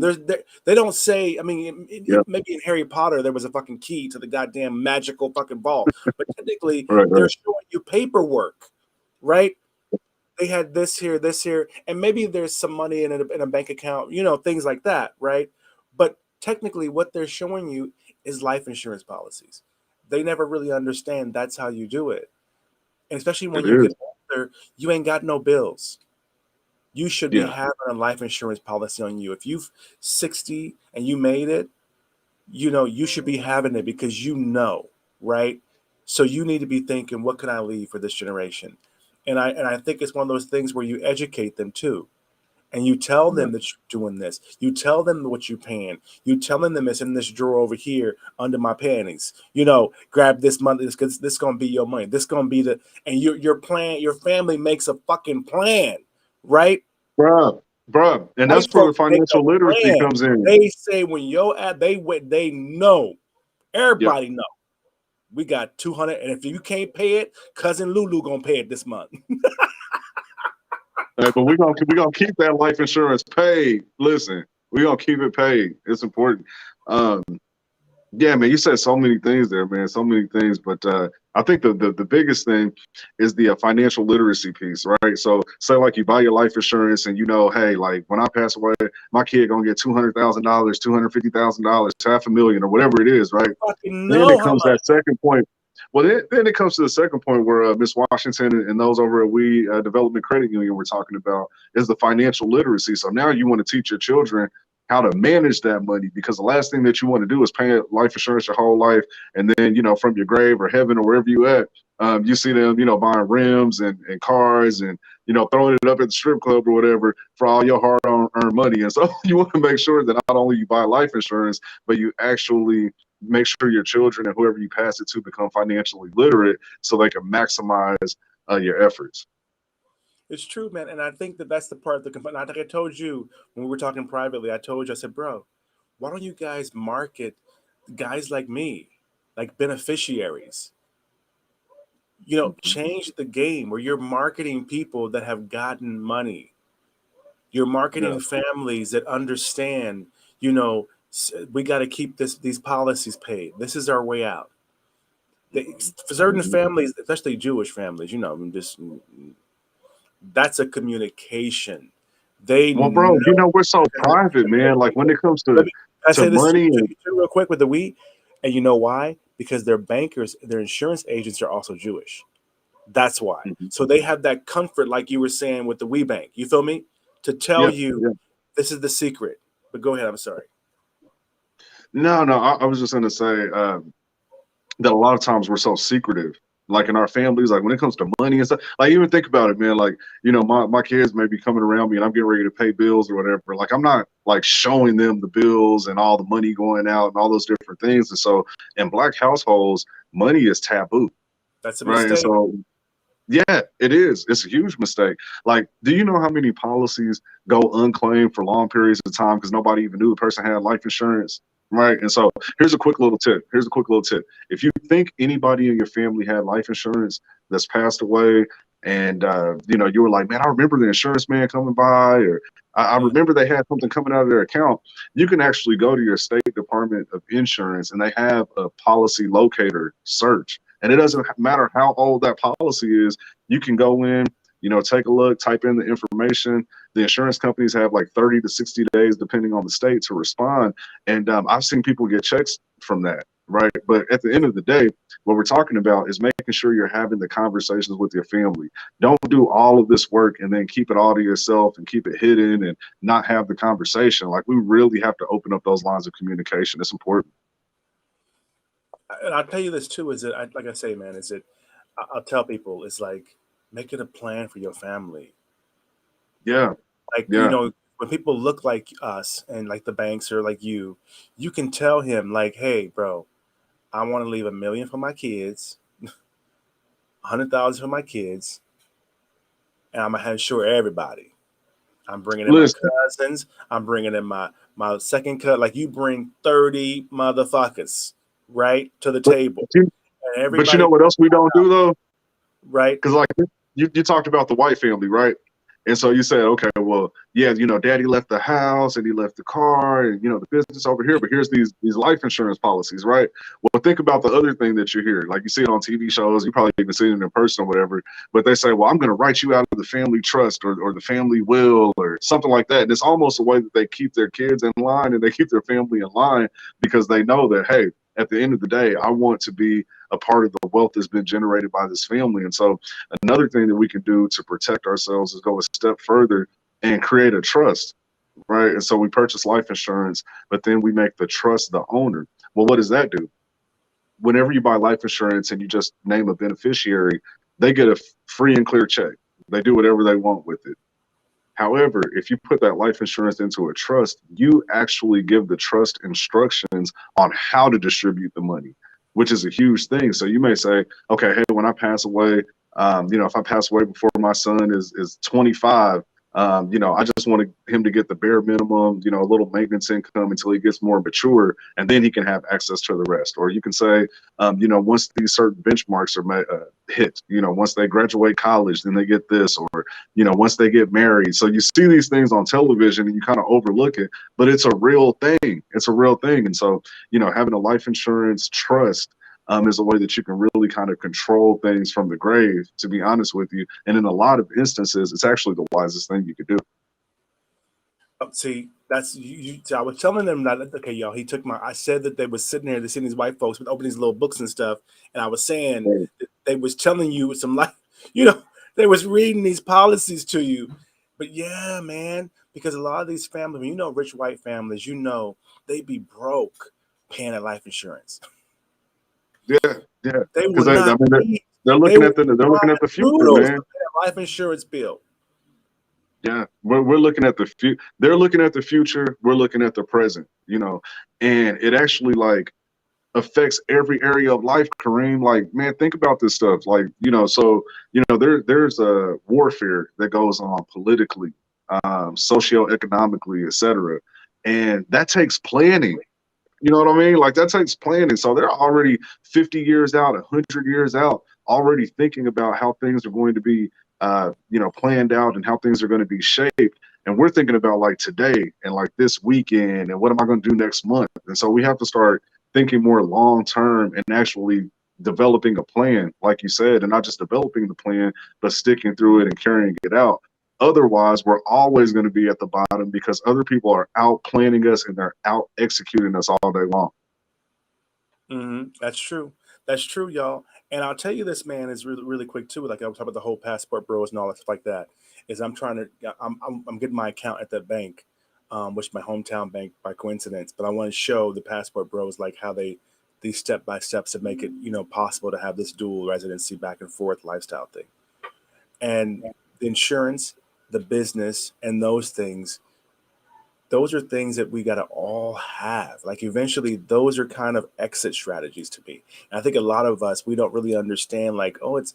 They don't say, I mean, maybe in Harry Potter, there was a fucking key to the goddamn magical fucking ball. But technically, they're showing you paperwork, right? They had this here, and maybe there's some money in a bank account, things like that, right? But technically, what they're showing you is life insurance policies. They never really understand that's how you do it. And especially when you get older, you ain't got no bills. You should be having a life insurance policy on you. If you've 60 and you made it, you should be having it because right? So you need to be thinking, what can I leave for this generation? And I think it's one of those things where you educate them too. And you tell them that you're doing this. You tell them what you're paying. You telling them it's in this drawer over here under my panties. Grab this money because this gonna be your money. This gonna be and your plan. Your family makes a fucking plan, right? Bruh. And that's where the financial literacy comes in. They say when they know. Everybody know. We got 200, and if you can't pay it, cousin Lulu gonna pay it this month. But we're gonna keep that life insurance paid. Listen, we're gonna keep it paid. It's important. Yeah, man, you said so many things there, man. So many things, but I think the biggest thing is the financial literacy piece, right? So say like you buy your life insurance and hey, like when I pass away, my kid gonna get $200,000, $250,000, $500,000, or whatever it is, right? Then it comes that second point. Well, then it comes to the second point where Ms. Washington and those over at We Development Credit Union were talking about is the financial literacy. So now you want to teach your children how to manage that money, because the last thing that you want to do is pay life insurance your whole life, and then from your grave or heaven or wherever you at, you see them buying rims and cars and throwing it up at the strip club or whatever for all your hard-earned money. And so you want to make sure that not only you buy life insurance, but you actually make sure your children and whoever you pass it to become financially literate so they can maximize your efforts. It's true, man. And I think that's the part of the component. I think I told you when we were talking privately, I said, bro, why don't you guys market guys like me, like beneficiaries? Change the game where you're marketing people that have gotten money. You're marketing families that understand, we got to keep these policies paid. This is our way out. For certain families, especially Jewish families, that's a communication They Well, bro, you know, we're so private, man. Like when it comes Let me I to say this money and real quick with the we, and you know why? Because their bankers, their insurance agents are also Jewish. That's why. So they have that comfort, like you were saying with the we bank. You feel me? To tell yeah, you yeah. this is the secret. But go ahead. I'm sorry. No, no, I was just gonna say that a lot of times we're so secretive. Like in our families, like when it comes to money and stuff, like even think about it, man. Like, you know, my kids may be coming around me and I'm getting ready to pay bills or whatever. Like I'm not like showing them the bills and all the money going out and all those different things. And so in Black households, money is taboo, That's a right? And mistake. so yeah, it is. It's a huge mistake. Like, do you know how many policies go unclaimed for long periods of time because nobody even knew the person had life insurance? Right. And so here's a quick little tip. Here's a quick little tip. If you think anybody in your family had life insurance that's passed away, and you know, you were like, man, I remember the insurance man coming by, or I remember they had something coming out of their account, you can actually go to your state department of insurance and they have a policy locator search. And it doesn't matter how old that policy is, you can go in, you know, take a look, type in the information. The insurance companies have like 30 to 60 days, depending on the state, to respond. And I've seen people get checks from that, right? But at the end of the day, what we're talking about is making sure you're having the conversations with your family. Don't do all of this work and then keep it all to yourself and keep it hidden and not have the conversation. Like we really have to open up those lines of communication. It's important. And I'll tell you this too, is that like I say, man, is it I'll tell people it's like make it a plan for your family. Yeah. Like, you Yeah. know, when people look like us and like the banks are like you can tell him like, hey, bro, I want to leave $1 million for my kids, 100,000 for my kids, and I'm gonna insure everybody. I'm bringing in my Listen, cousins. I'm bringing in my second cut. Like you bring 30 motherfuckers right to the but table, and but you know everybody what else we don't do though? right. Because like you talked about the white family, right? And so you said, okay, well, yeah, you know, daddy left the house and he left the car and you know the business over here, but here's these life insurance policies, right? Well, think about the other thing that you hear. Like you see it on TV shows, you probably even seen it in person or whatever, but they say, well, I'm gonna write you out of the family trust or the family will or something like that. And it's almost a way that they keep their kids in line and they keep their family in line because they know that, hey, at the end of the day, I want to be a part of the wealth that's been generated by this family. And so another thing that we can do to protect ourselves is go a step further and create a trust, right? And so we purchase life insurance, but then we make the trust the owner. Well, what does that do? Whenever you buy life insurance and you just name a beneficiary, they get a free and clear check. They do whatever they want with it. However, if you put that life insurance into a trust, you actually give the trust instructions on how to distribute the money, which is a huge thing. So you may say, okay, hey, when I pass away, you know, if I pass away before my son is 25, you know, I just want him to get the bare minimum, you know, a little maintenance income until he gets more mature, and then he can have access to the rest. Or you can say, you know, once these certain benchmarks are hit, you know, once they graduate college, then they get this, or, you know, once they get married. So you see these things on television and you kind of overlook it, but it's a real thing. It's a real thing. And so, you know, having a life insurance trust is a way that you can really kind of control things from the grave, to be honest with you. And in a lot of instances, it's actually the wisest thing you could do. See, that's so I was telling them that okay, y'all. He took I said that they was sitting there, they seen these white folks with opening these little books and stuff, and I was saying that they was telling you some like, you know, they was reading these policies to you. But yeah, man, because a lot of these families, you know, rich white families, you know, they be broke paying their life insurance. Yeah, yeah. They Because will not. they're They looking will at they're looking at the future, noodles man. to pay a life insurance bill. Yeah, we're looking at the future. They're looking at the future. We're looking at the present. You know, and it actually like affects every area of life, Kareem. Like, man, think about this stuff. Like, you know, so you know, there's a warfare that goes on politically, socioeconomically, etc., and that takes planning. You know what I mean? Like that takes planning. So they're already 50 years out, 100 years out, already thinking about how things are going to be, you know, planned out and how things are going to be shaped. And we're thinking about like today and like this weekend and what am I going to do next month? And so we have to start thinking more long term and actually developing a plan, like you said, and not just developing the plan, but sticking through it and carrying it out. Otherwise, we're always going to be at the bottom because other people are out planning us and they're out executing us all day long. That's true. That's true, y'all. And I'll tell you this, man, is really, really quick too. Like I was talking about the whole passport bros and all that stuff like that. Is I'm getting my account at that bank, which is my hometown bank by coincidence. But I want to show the passport bros like how these step by steps to make it possible to have this dual residency back and forth lifestyle thing. And the insurance, the business, and those things. Those are things that we got to all have. Like eventually, those are kind of exit strategies to me. And I think a lot of us, we don't really understand. Like, oh, it's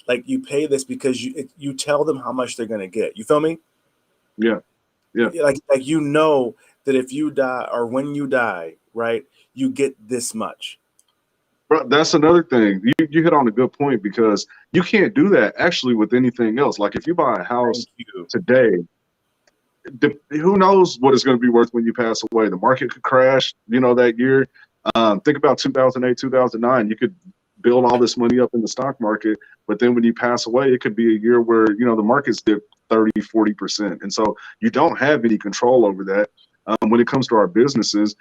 like you pay this because you tell them how much they're going to get. You feel me? Yeah, yeah. Like that if you die or when you die, right, you get this much. Bro, that's another thing. You hit on a good point because you can't do that actually with anything else. Like if you buy a house today, who knows what it's going to be worth when you pass away? The market could crash, that year. Think about 2008, 2009. You could build all this money up in the stock market, but then when you pass away, it could be a year where, the market's dipped 30, 40%. And so you don't have any control over that. When it comes to our businesses,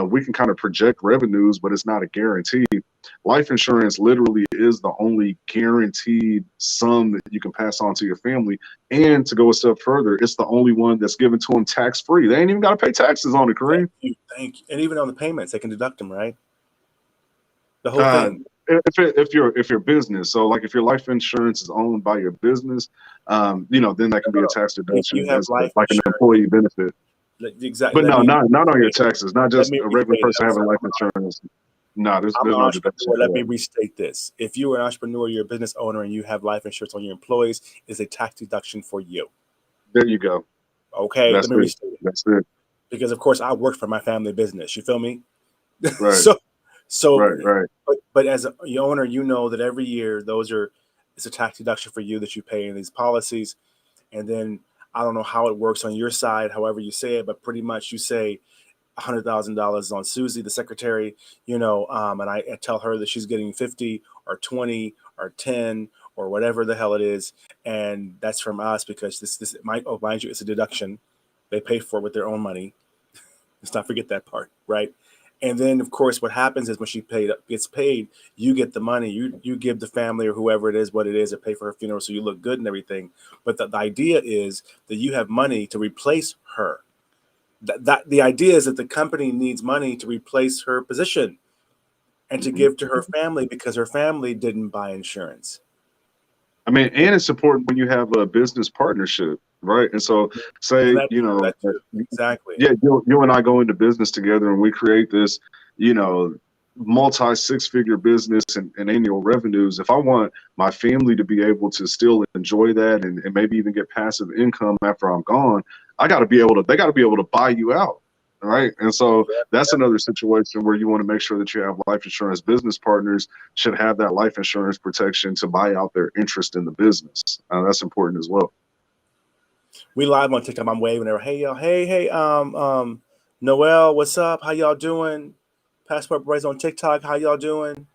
we can kind of project revenues, but it's not a guarantee. Life insurance literally is the only guaranteed sum that you can pass on to your family. And to go a step further, it's the only one that's given to them tax-free. They ain't even got to pay taxes on it, Kareem. Thank you. And even on the payments, they can deduct them, right? The whole thing. If your business, so like if your life insurance is owned by your business, then that can be a tax deduction as like an employee benefit. Exactly. But not on your taxes, not just a regular person having life insurance. No, there's no deduction. Let me restate this. If you are an entrepreneur, you're a business owner, and you have life insurance on your employees, it's a tax deduction for you. There you go. Okay, let me restate it. That's it. Because of course I work for my family business. You feel me? Right. Right. But as an owner, you know that every year it's a tax deduction for you that you pay in these policies, and then I don't know how it works on your side, however you say it, but pretty much you say $100,000 on Susie, the secretary, and I tell her that she's getting 50 or 20 or 10 or whatever the hell it is. And that's from us because mind you, it's a deduction. They pay for it with their own money. Let's not forget that part, right? And then, of course, what happens is when she gets paid, you get the money. You give the family or whoever it is what it is to pay for her funeral so you look good and everything. But the idea is that you have money to replace her. The idea is that the company needs money to replace her position and to give to her family because her family didn't buy insurance. I mean, and it's important when you have a business partnership, right? And so say, exactly. Yeah, you and I go into business together and we create this, multi six-figure business and annual revenues. If I want my family to be able to still enjoy that and maybe even get passive income after I'm gone, they got to be able to buy you out. Right. And so that's another situation where you want to make sure that you have life insurance. Business partners should have that life insurance protection to buy out their interest in the business. That's important as well. We live on TikTok. I'm waving there. Hey, y'all. Hey, Noel, what's up? How y'all doing? Passport Boys on TikTok. How y'all doing?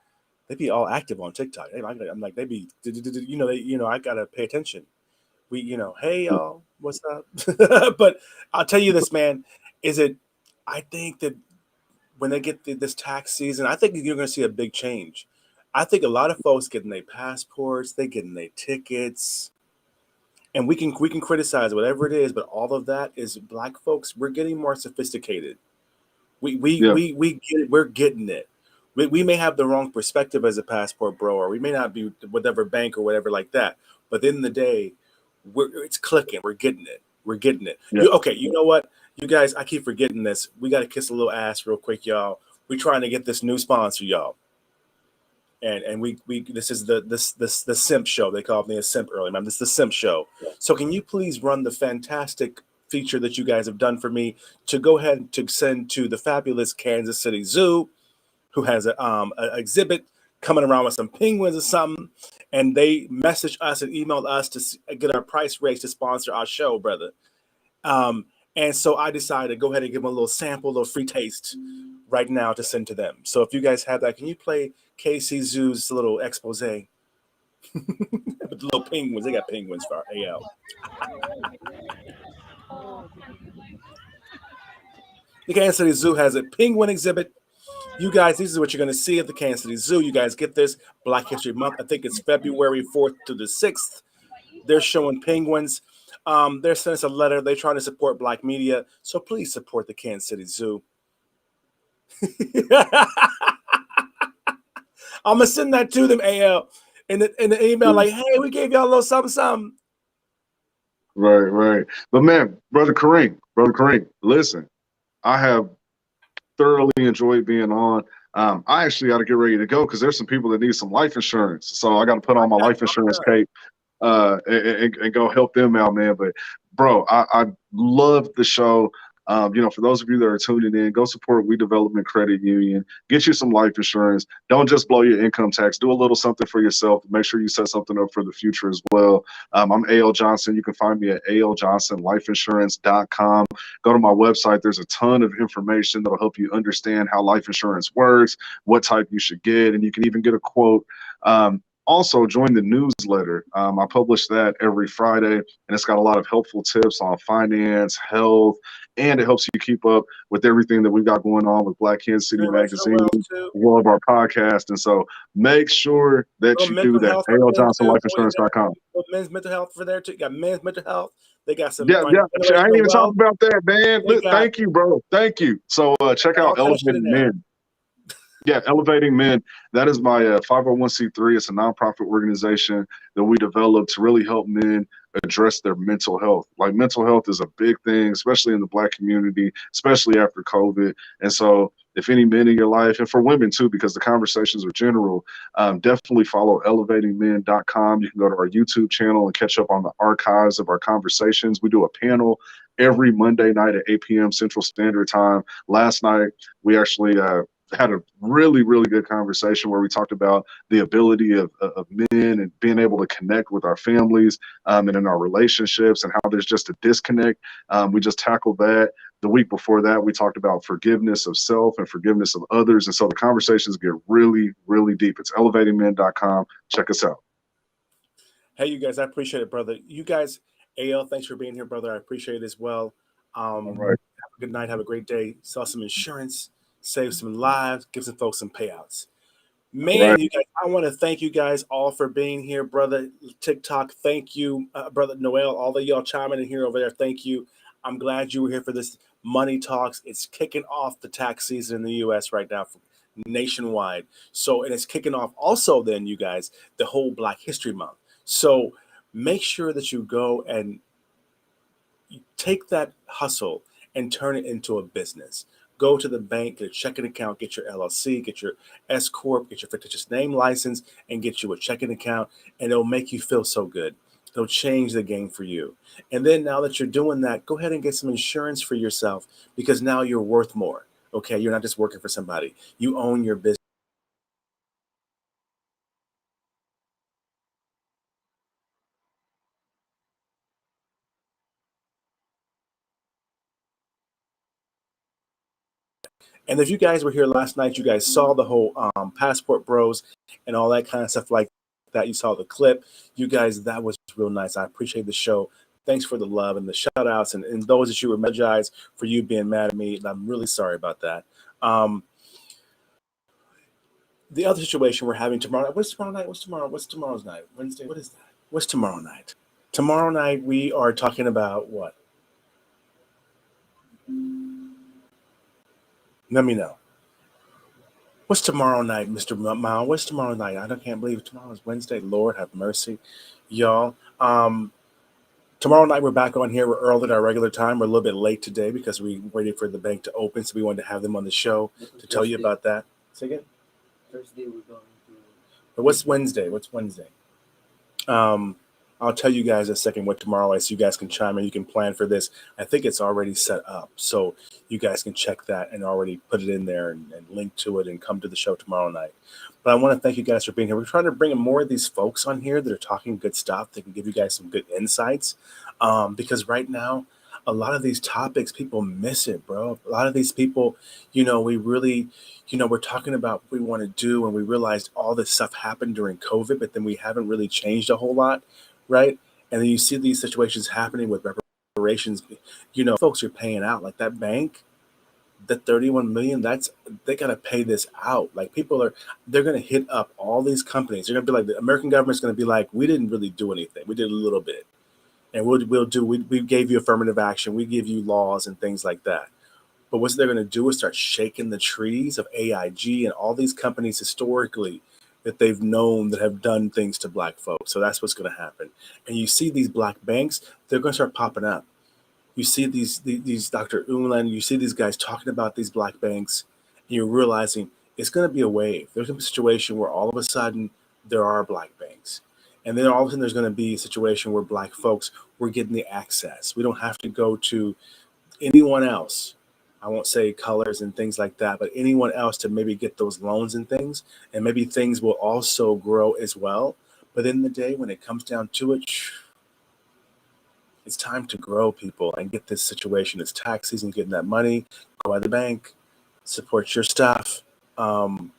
They be all active on TikTok. I'm like, they be, I got to pay attention. Hey, y'all, what's up? But I'll tell you this, man, I think that when they get this tax season, I think you're going to see a big change. I think a lot of folks getting their passports, they getting their tickets, and we can criticize whatever it is, but all of that is Black folks. We're getting more sophisticated. We get it. We're getting it. We may have the wrong perspective as a passport bro, or we may not be whatever bank or whatever like that. But at the end of the day, it's clicking. We're getting it. We're getting it. Yeah. You know what? You guys, I keep forgetting this. We got to kiss a little ass real quick, y'all. We're trying to get this new sponsor, y'all. And we this is the Simp Show. They called me a simp earlier, man. This is the Simp Show. So can you please run the fantastic feature that you guys have done for me to go ahead to send to the fabulous Kansas City Zoo, who has an exhibit coming around with some penguins or something, and they messaged us and emailed us to get our price raised to sponsor our show, brother. And so I decided to go ahead and give them a little sample, a little free taste right now to send to them. So if you guys have that, can you play KC Zoo's little expose? But the little penguins, they got penguins for AL. The Kansas City Zoo has a penguin exhibit. You guys, this is what you're going to see at the Kansas City Zoo. You guys get this Black History Month. I think it's February 4th to the 6th. They're showing penguins. They're sending us a letter. They're trying to support Black media. So please support the Kansas City Zoo. I'm going to send that to them, AL, in the email, like, hey, we gave y'all a little something, something. Right. But man, brother Kareem, listen, I have thoroughly enjoyed being on. I actually got to get ready to go because there's some people that need some life insurance. So I got to put on my life insurance cape and go help them out, man. But bro, I love the show. For those of you that are tuning in, go support We Development Credit Union. Get you some life insurance. Don't just blow your income tax. Do a little something for yourself. Make sure you set something up for the future as well. I'm A.L. Johnson. You can find me at aljohnsonlifeinsurance.com. Go to my website. There's a ton of information that'll help you understand how life insurance works, what type you should get, and you can even get a quote. Also, join the newsletter. I publish that every Friday, and it's got a lot of helpful tips on finance, health, and it helps you keep up with everything that we've got going on with Black Kansas City Magazine, as well as our podcast. And so make sure that you do that. ALJohnsonLifeInsurance.com. Men's mental health for there too. You got men's mental health. They got some. Yeah. I ain't even talking about that, man. Thank you, bro. Thank you. So check out Elevating Men. Yeah, Elevating Men. That is my 501c3. It's a nonprofit organization that we developed to really help men address their mental health. Like, mental health is a big thing, especially in the Black community, especially after COVID. And so if any men in your life, and for women too, because the conversations are general, definitely follow elevatingmen.com. You can go to our YouTube channel and catch up on the archives of our conversations. We do a panel every Monday night at 8 p.m. Central Standard Time. Last night, we actually had a really, really good conversation where we talked about the ability of men and being able to connect with our families and in our relationships, and how there's just a disconnect. We just tackled that. The week before that, we talked about forgiveness of self and forgiveness of others. And so the conversations get really, really deep. It's elevatingmen.com. Check us out. Hey, you guys, I appreciate it, brother. You guys, AL, thanks for being here, brother. I appreciate it as well. All right. Have a good night. Have a great day. Sell some insurance. Save some lives, give some folks some payouts. Man, you guys, I want to thank you guys all for being here, brother TikTok. Thank you, brother Noel. All of y'all chiming in here over there. Thank you. I'm glad you were here for this Money Talks. It's kicking off the tax season in the U.S. right now, nationwide. So, and it's kicking off also then, you guys, the whole Black History Month. So make sure that you go and take that hustle and turn it into a business. Go to the bank, get a checking account, get your LLC, get your S Corp, get your fictitious name license, and get you a checking account, and it'll make you feel so good. It'll change the game for you. And then now that you're doing that, go ahead and get some insurance for yourself, because now you're worth more. Okay, you're not just working for somebody. You own your business. And if you guys were here last night, you guys saw the whole Passport Bros and all that kind of stuff like that. You saw the clip. You guys, that was real nice. I appreciate the show. Thanks for the love and the shout outs, and those that you were apologize for you being mad at me. I'm really sorry about that. The other situation we're having tomorrow night. What's tomorrow night? What's tomorrow's night? Wednesday? What is that? What's tomorrow night? Tomorrow night we are talking about what? Let me know. What's tomorrow night, Mr. Mao? What's tomorrow night? I can't believe tomorrow is Wednesday. Lord have mercy, y'all. Tomorrow night we're back on here. We're early at our regular time. We're a little bit late today because we waited for the bank to open, so we wanted to have them on the show to tell you about that. Say again? Thursday we're going to. But what's Wednesday? I'll tell you guys in a second what tomorrow is, so you guys can chime in. You can plan for this. I think it's already set up, so you guys can check that and already put it in there and link to it and come to the show tomorrow night. But I want to thank you guys for being here. We're trying to bring in more of these folks on here that are talking good stuff. They can give you guys some good insights, because right now a lot of these topics, people miss it, bro. A lot of these people, we really, we're talking about what we want to do, and we realized all this stuff happened during COVID, but then we haven't really changed a whole lot, right? And then you see these situations happening with reparations. Folks are paying out like that bank, the 31 million. They got to pay this out. Like they're going to hit up all these companies. They're going to be like, the American government's going to be like, we didn't really do anything. We did a little bit. And we gave you affirmative action. We give you laws and things like that. But what they're going to do is start shaking the trees of AIG and all these companies historically that they've known that have done things to black folks. So that's what's going to happen. And you see these black banks, they're going to start popping up. You see these Dr. Ulan, you see these guys talking about these black banks, and you're realizing it's going to be a wave. There's going to be a situation where all of a sudden there are black banks. And then all of a sudden there's going to be a situation where black folks, we're getting the access. We don't have to go to anyone else. I won't say colors and things like that, but anyone else to maybe get those loans and things. And maybe things will also grow as well. But in the day, when it comes down to it, it's time to grow, people, and get this situation. It's tax season, getting that money, go by the bank, support your stuff. I'm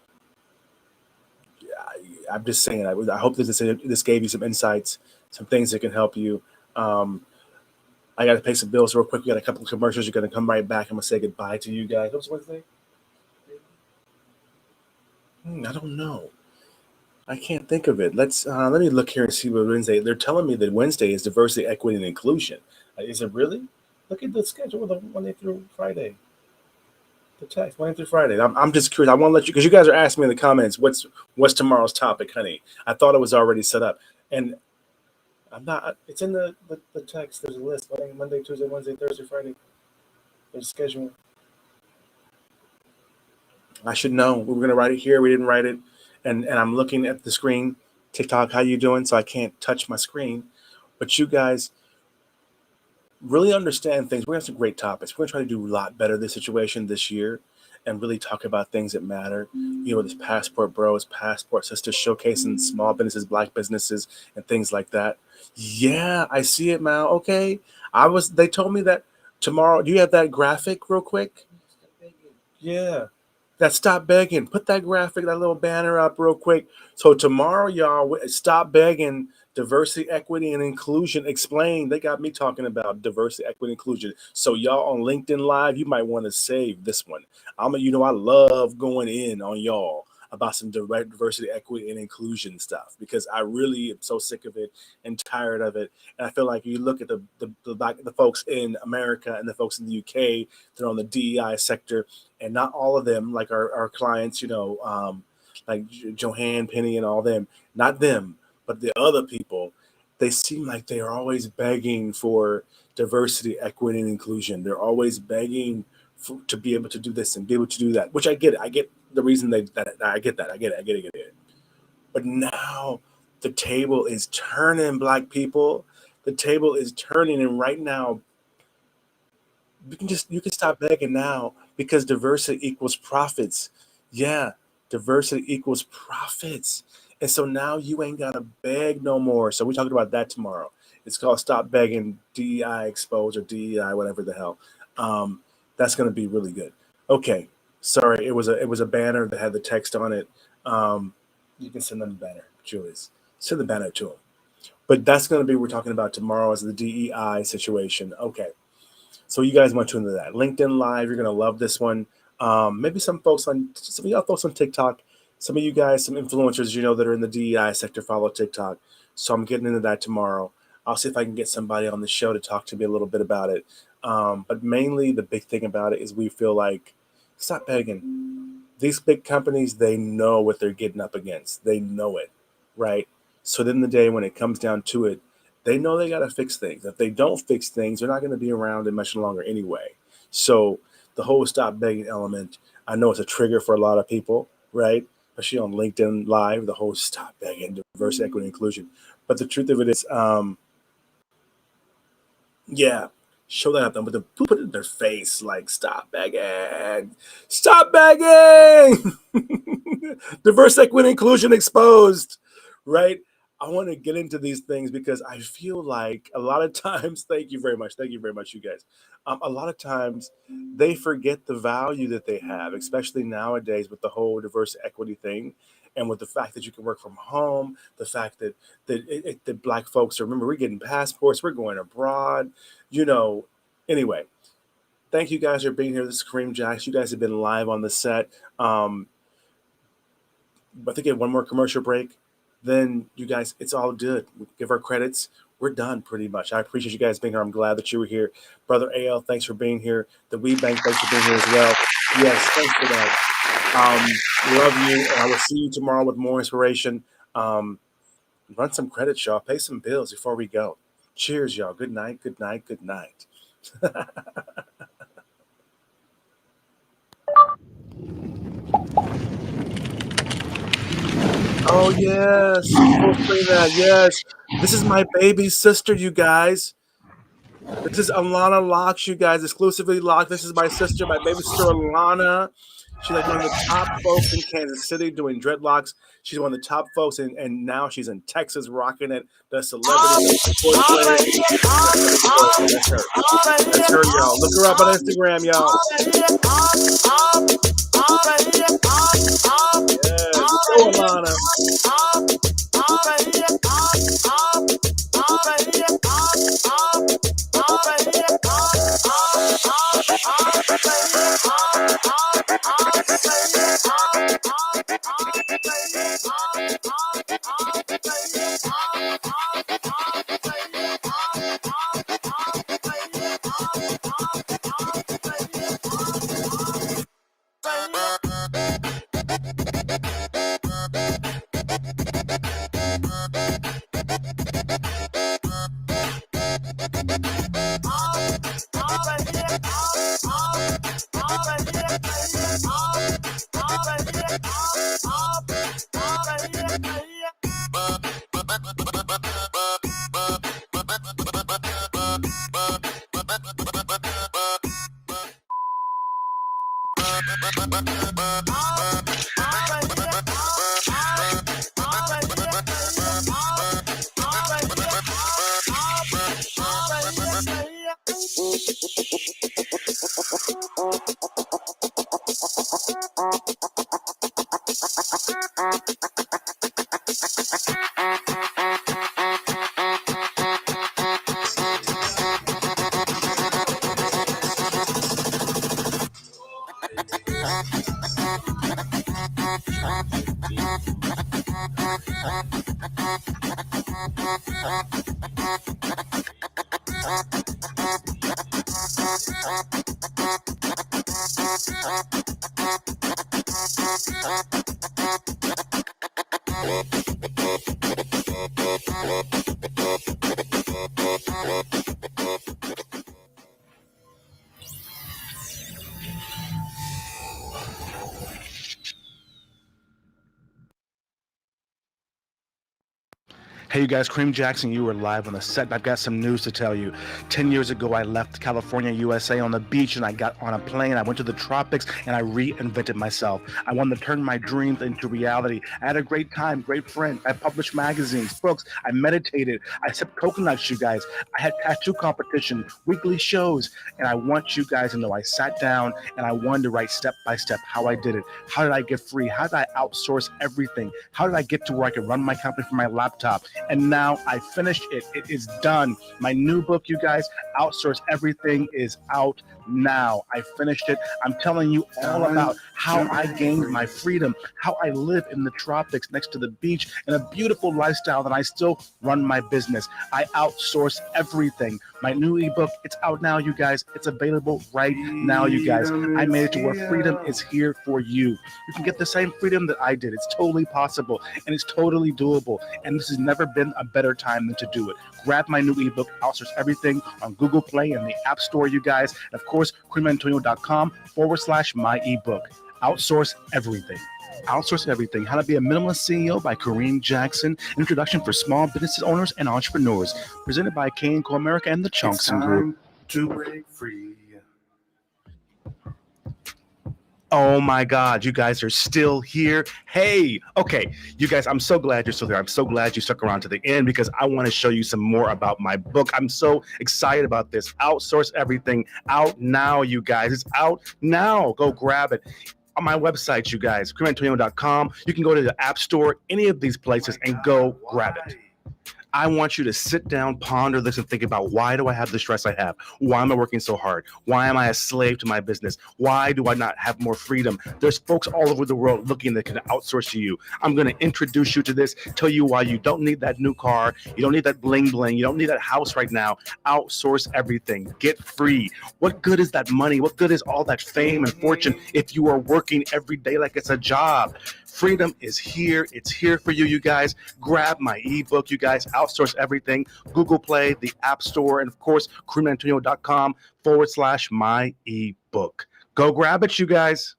just saying, I hope this gave you some insights, some things that can help you. I got to pay some bills real quick. We got a couple of commercials. You're going to come right back. I'm going to say goodbye to you guys. What's Wednesday? I don't know. I can't think of it. Let me look here and see what Wednesday. They're telling me that Wednesday is diversity, equity, and inclusion. Is it really? Look at the schedule of Monday through Friday. The text Monday through Friday. I'm just curious. I want to let you, because you guys are asking me in the comments, what's tomorrow's topic, honey? I thought it was already set up, and I'm not. It's in the text. There's a list. Monday, Tuesday, Wednesday, Thursday, Friday. There's a schedule. I should know. We were gonna write it here. We didn't write it. And I'm looking at the screen. TikTok, how you doing? So I can't touch my screen. But you guys really understand things. We're going to have some great topics. We're going to try to do a lot better this situation this year and really talk about things that matter. This Passport Bros, Passport Sisters, showcasing small businesses, black businesses, and things like that. Yeah, I see it, Mal. Okay. They told me that tomorrow. Do you have that graphic real quick? Yeah. That stop begging. Put that graphic, that little banner up real quick. So tomorrow, y'all, stop begging. Diversity, equity, and inclusion explained. They got me talking about diversity, equity, inclusion. So y'all on LinkedIn Live, you might want to save this one. I love going in on y'all about some diversity, equity, and inclusion stuff, because I really am so sick of it and tired of it. And I feel like you look at the folks in America and the folks in the UK, they're on the DEI sector, and not all of them, like our clients, like Johann, Penny, and all them, not them, but the other people, they seem like they are always begging for diversity, equity, and inclusion. They're always begging to be able to do this and be able to do that, which I get. I get the reason I get that. I get it. But now the table is turning, black people. The table is turning, and right now you can stop begging now, because diversity equals profits. Yeah, diversity equals profits. And so now you ain't got to beg no more. So we're talking about that tomorrow. It's called Stop Begging DEI Exposed, or DEI, whatever the hell. That's going to be really good. Okay. Sorry. It was a banner that had the text on it. You can send them the banner, Julius. Send the banner to them. But that's going to be what we're talking about tomorrow, is the DEI situation. Okay. So you guys want to tune into that. LinkedIn Live, you're going to love this one. Maybe some of y'all folks on TikTok, some of you guys, some influencers, that are in the DEI sector, follow TikTok. So I'm getting into that tomorrow. I'll see if I can get somebody on the show to talk to me a little bit about it. But mainly the big thing about it is we feel like, stop begging. These big companies, they know what they're getting up against. They know it, right? So then the day when it comes down to it, they know they got to fix things. If they don't fix things, they're not going to be around it much longer anyway. So the whole stop begging element, I know it's a trigger for a lot of people, right? Especially on LinkedIn Live, the whole stop begging, diversity, equity, inclusion. But the truth of it is, yeah, show that up, but put it in their face, like, stop begging, diversity, equity, inclusion exposed, right? I want to get into these things because I feel like a lot of times, thank you very much, you guys. A lot of times they forget the value that they have, especially nowadays with the whole diverse equity thing, and with the fact that you can work from home, the fact that Black folks remember we're getting passports, we're going abroad, you know. Anyway, thank you guys for being here. This is Kareem Jacks. You guys have been live on the set. But to get one more commercial break, then you guys, it's all good. We give our credits. We're done pretty much. I appreciate you guys being here. I'm glad that you were here. Brother AL, thanks for being here. The Weed Bank, thanks for being here as well. Yes, thanks for that. Love you. And I will see you tomorrow with more inspiration. Run some credits, y'all. Pay some bills before we go. Cheers, y'all. Good night, good night, good night. Oh, yes. Full screen that. Yes. This is my baby sister, you guys. This is Alana Locks, you guys. Exclusively Locked. This is my sister, my baby sister, Alana. She's like one of the top folks in Kansas City doing dreadlocks. She's one of the top folks, and now she's in Texas rocking it. The celebrity. That's her. That's her, y'all. Look her up on Instagram, y'all. Yes. Go, Alana. Hey, you guys, Kareem Jackson, you were live on the set. I've got some news to tell you. 10 years ago, I left California, USA on the beach, and I got on a plane. I went to the tropics, and I reinvented myself. I wanted to turn my dreams into reality. I had a great time, great friends. I published magazines, books. I meditated. I sipped coconuts, you guys. I had tattoo competition, weekly shows, and I want you guys to know I sat down, and I wanted to write step by step how I did it. How did I get free? How did I outsource everything? How did I get to where I could run my company from my laptop? And now I finished it. It is done. My new book, you guys, Outsource Everything, is out now. I finished it. I'm telling you all about how I gained my freedom, how I live in the tropics next to the beach in a beautiful lifestyle, and I still run my business. I outsource everything. My new ebook, it's out now, you guys. It's available right now, you guys. I made it to where freedom is here for you. You can get the same freedom that I did. It's totally possible, and it's totally doable. And this has never been a better time than to do it. Grab my new ebook, Outsource Everything, on Google Play and the App Store, you guys. And of course, KareemAntonio.com/my ebook. Outsource Everything. Outsource Everything, How to Be a Minimalist CEO by Kareem Jackson. Introduction for small business owners and entrepreneurs. Presented by K&Co America and the Chunks Group. To break free. Oh my God, you guys are still here. Hey, okay, you guys, I'm so glad you're still here. I'm so glad you stuck around to the end because I want to show you some more about my book. I'm so excited about this. Outsource Everything, out now, you guys. It's out now. Go grab it. On my website, you guys, KareemAntonio.com. You can go to the App Store, any of these places, and go grab it. I want you to sit down, ponder this, and think about, why do I have the stress I have? Why am I working so hard? Why am I a slave to my business? Why do I not have more freedom? There's folks all over the world looking that can outsource to you. I'm going to introduce you to this, tell you why you don't need that new car. You don't need that bling bling. You don't need that house right now. Outsource everything. Get free. What good is that money? What good is all that fame and fortune if you are working every day like it's a job? Freedom is here. It's here for you, you guys. Grab my ebook, you guys. Outsource Everything. Google Play, the App Store, and of course, KareemAntonio.com/my ebook. Go grab it, you guys.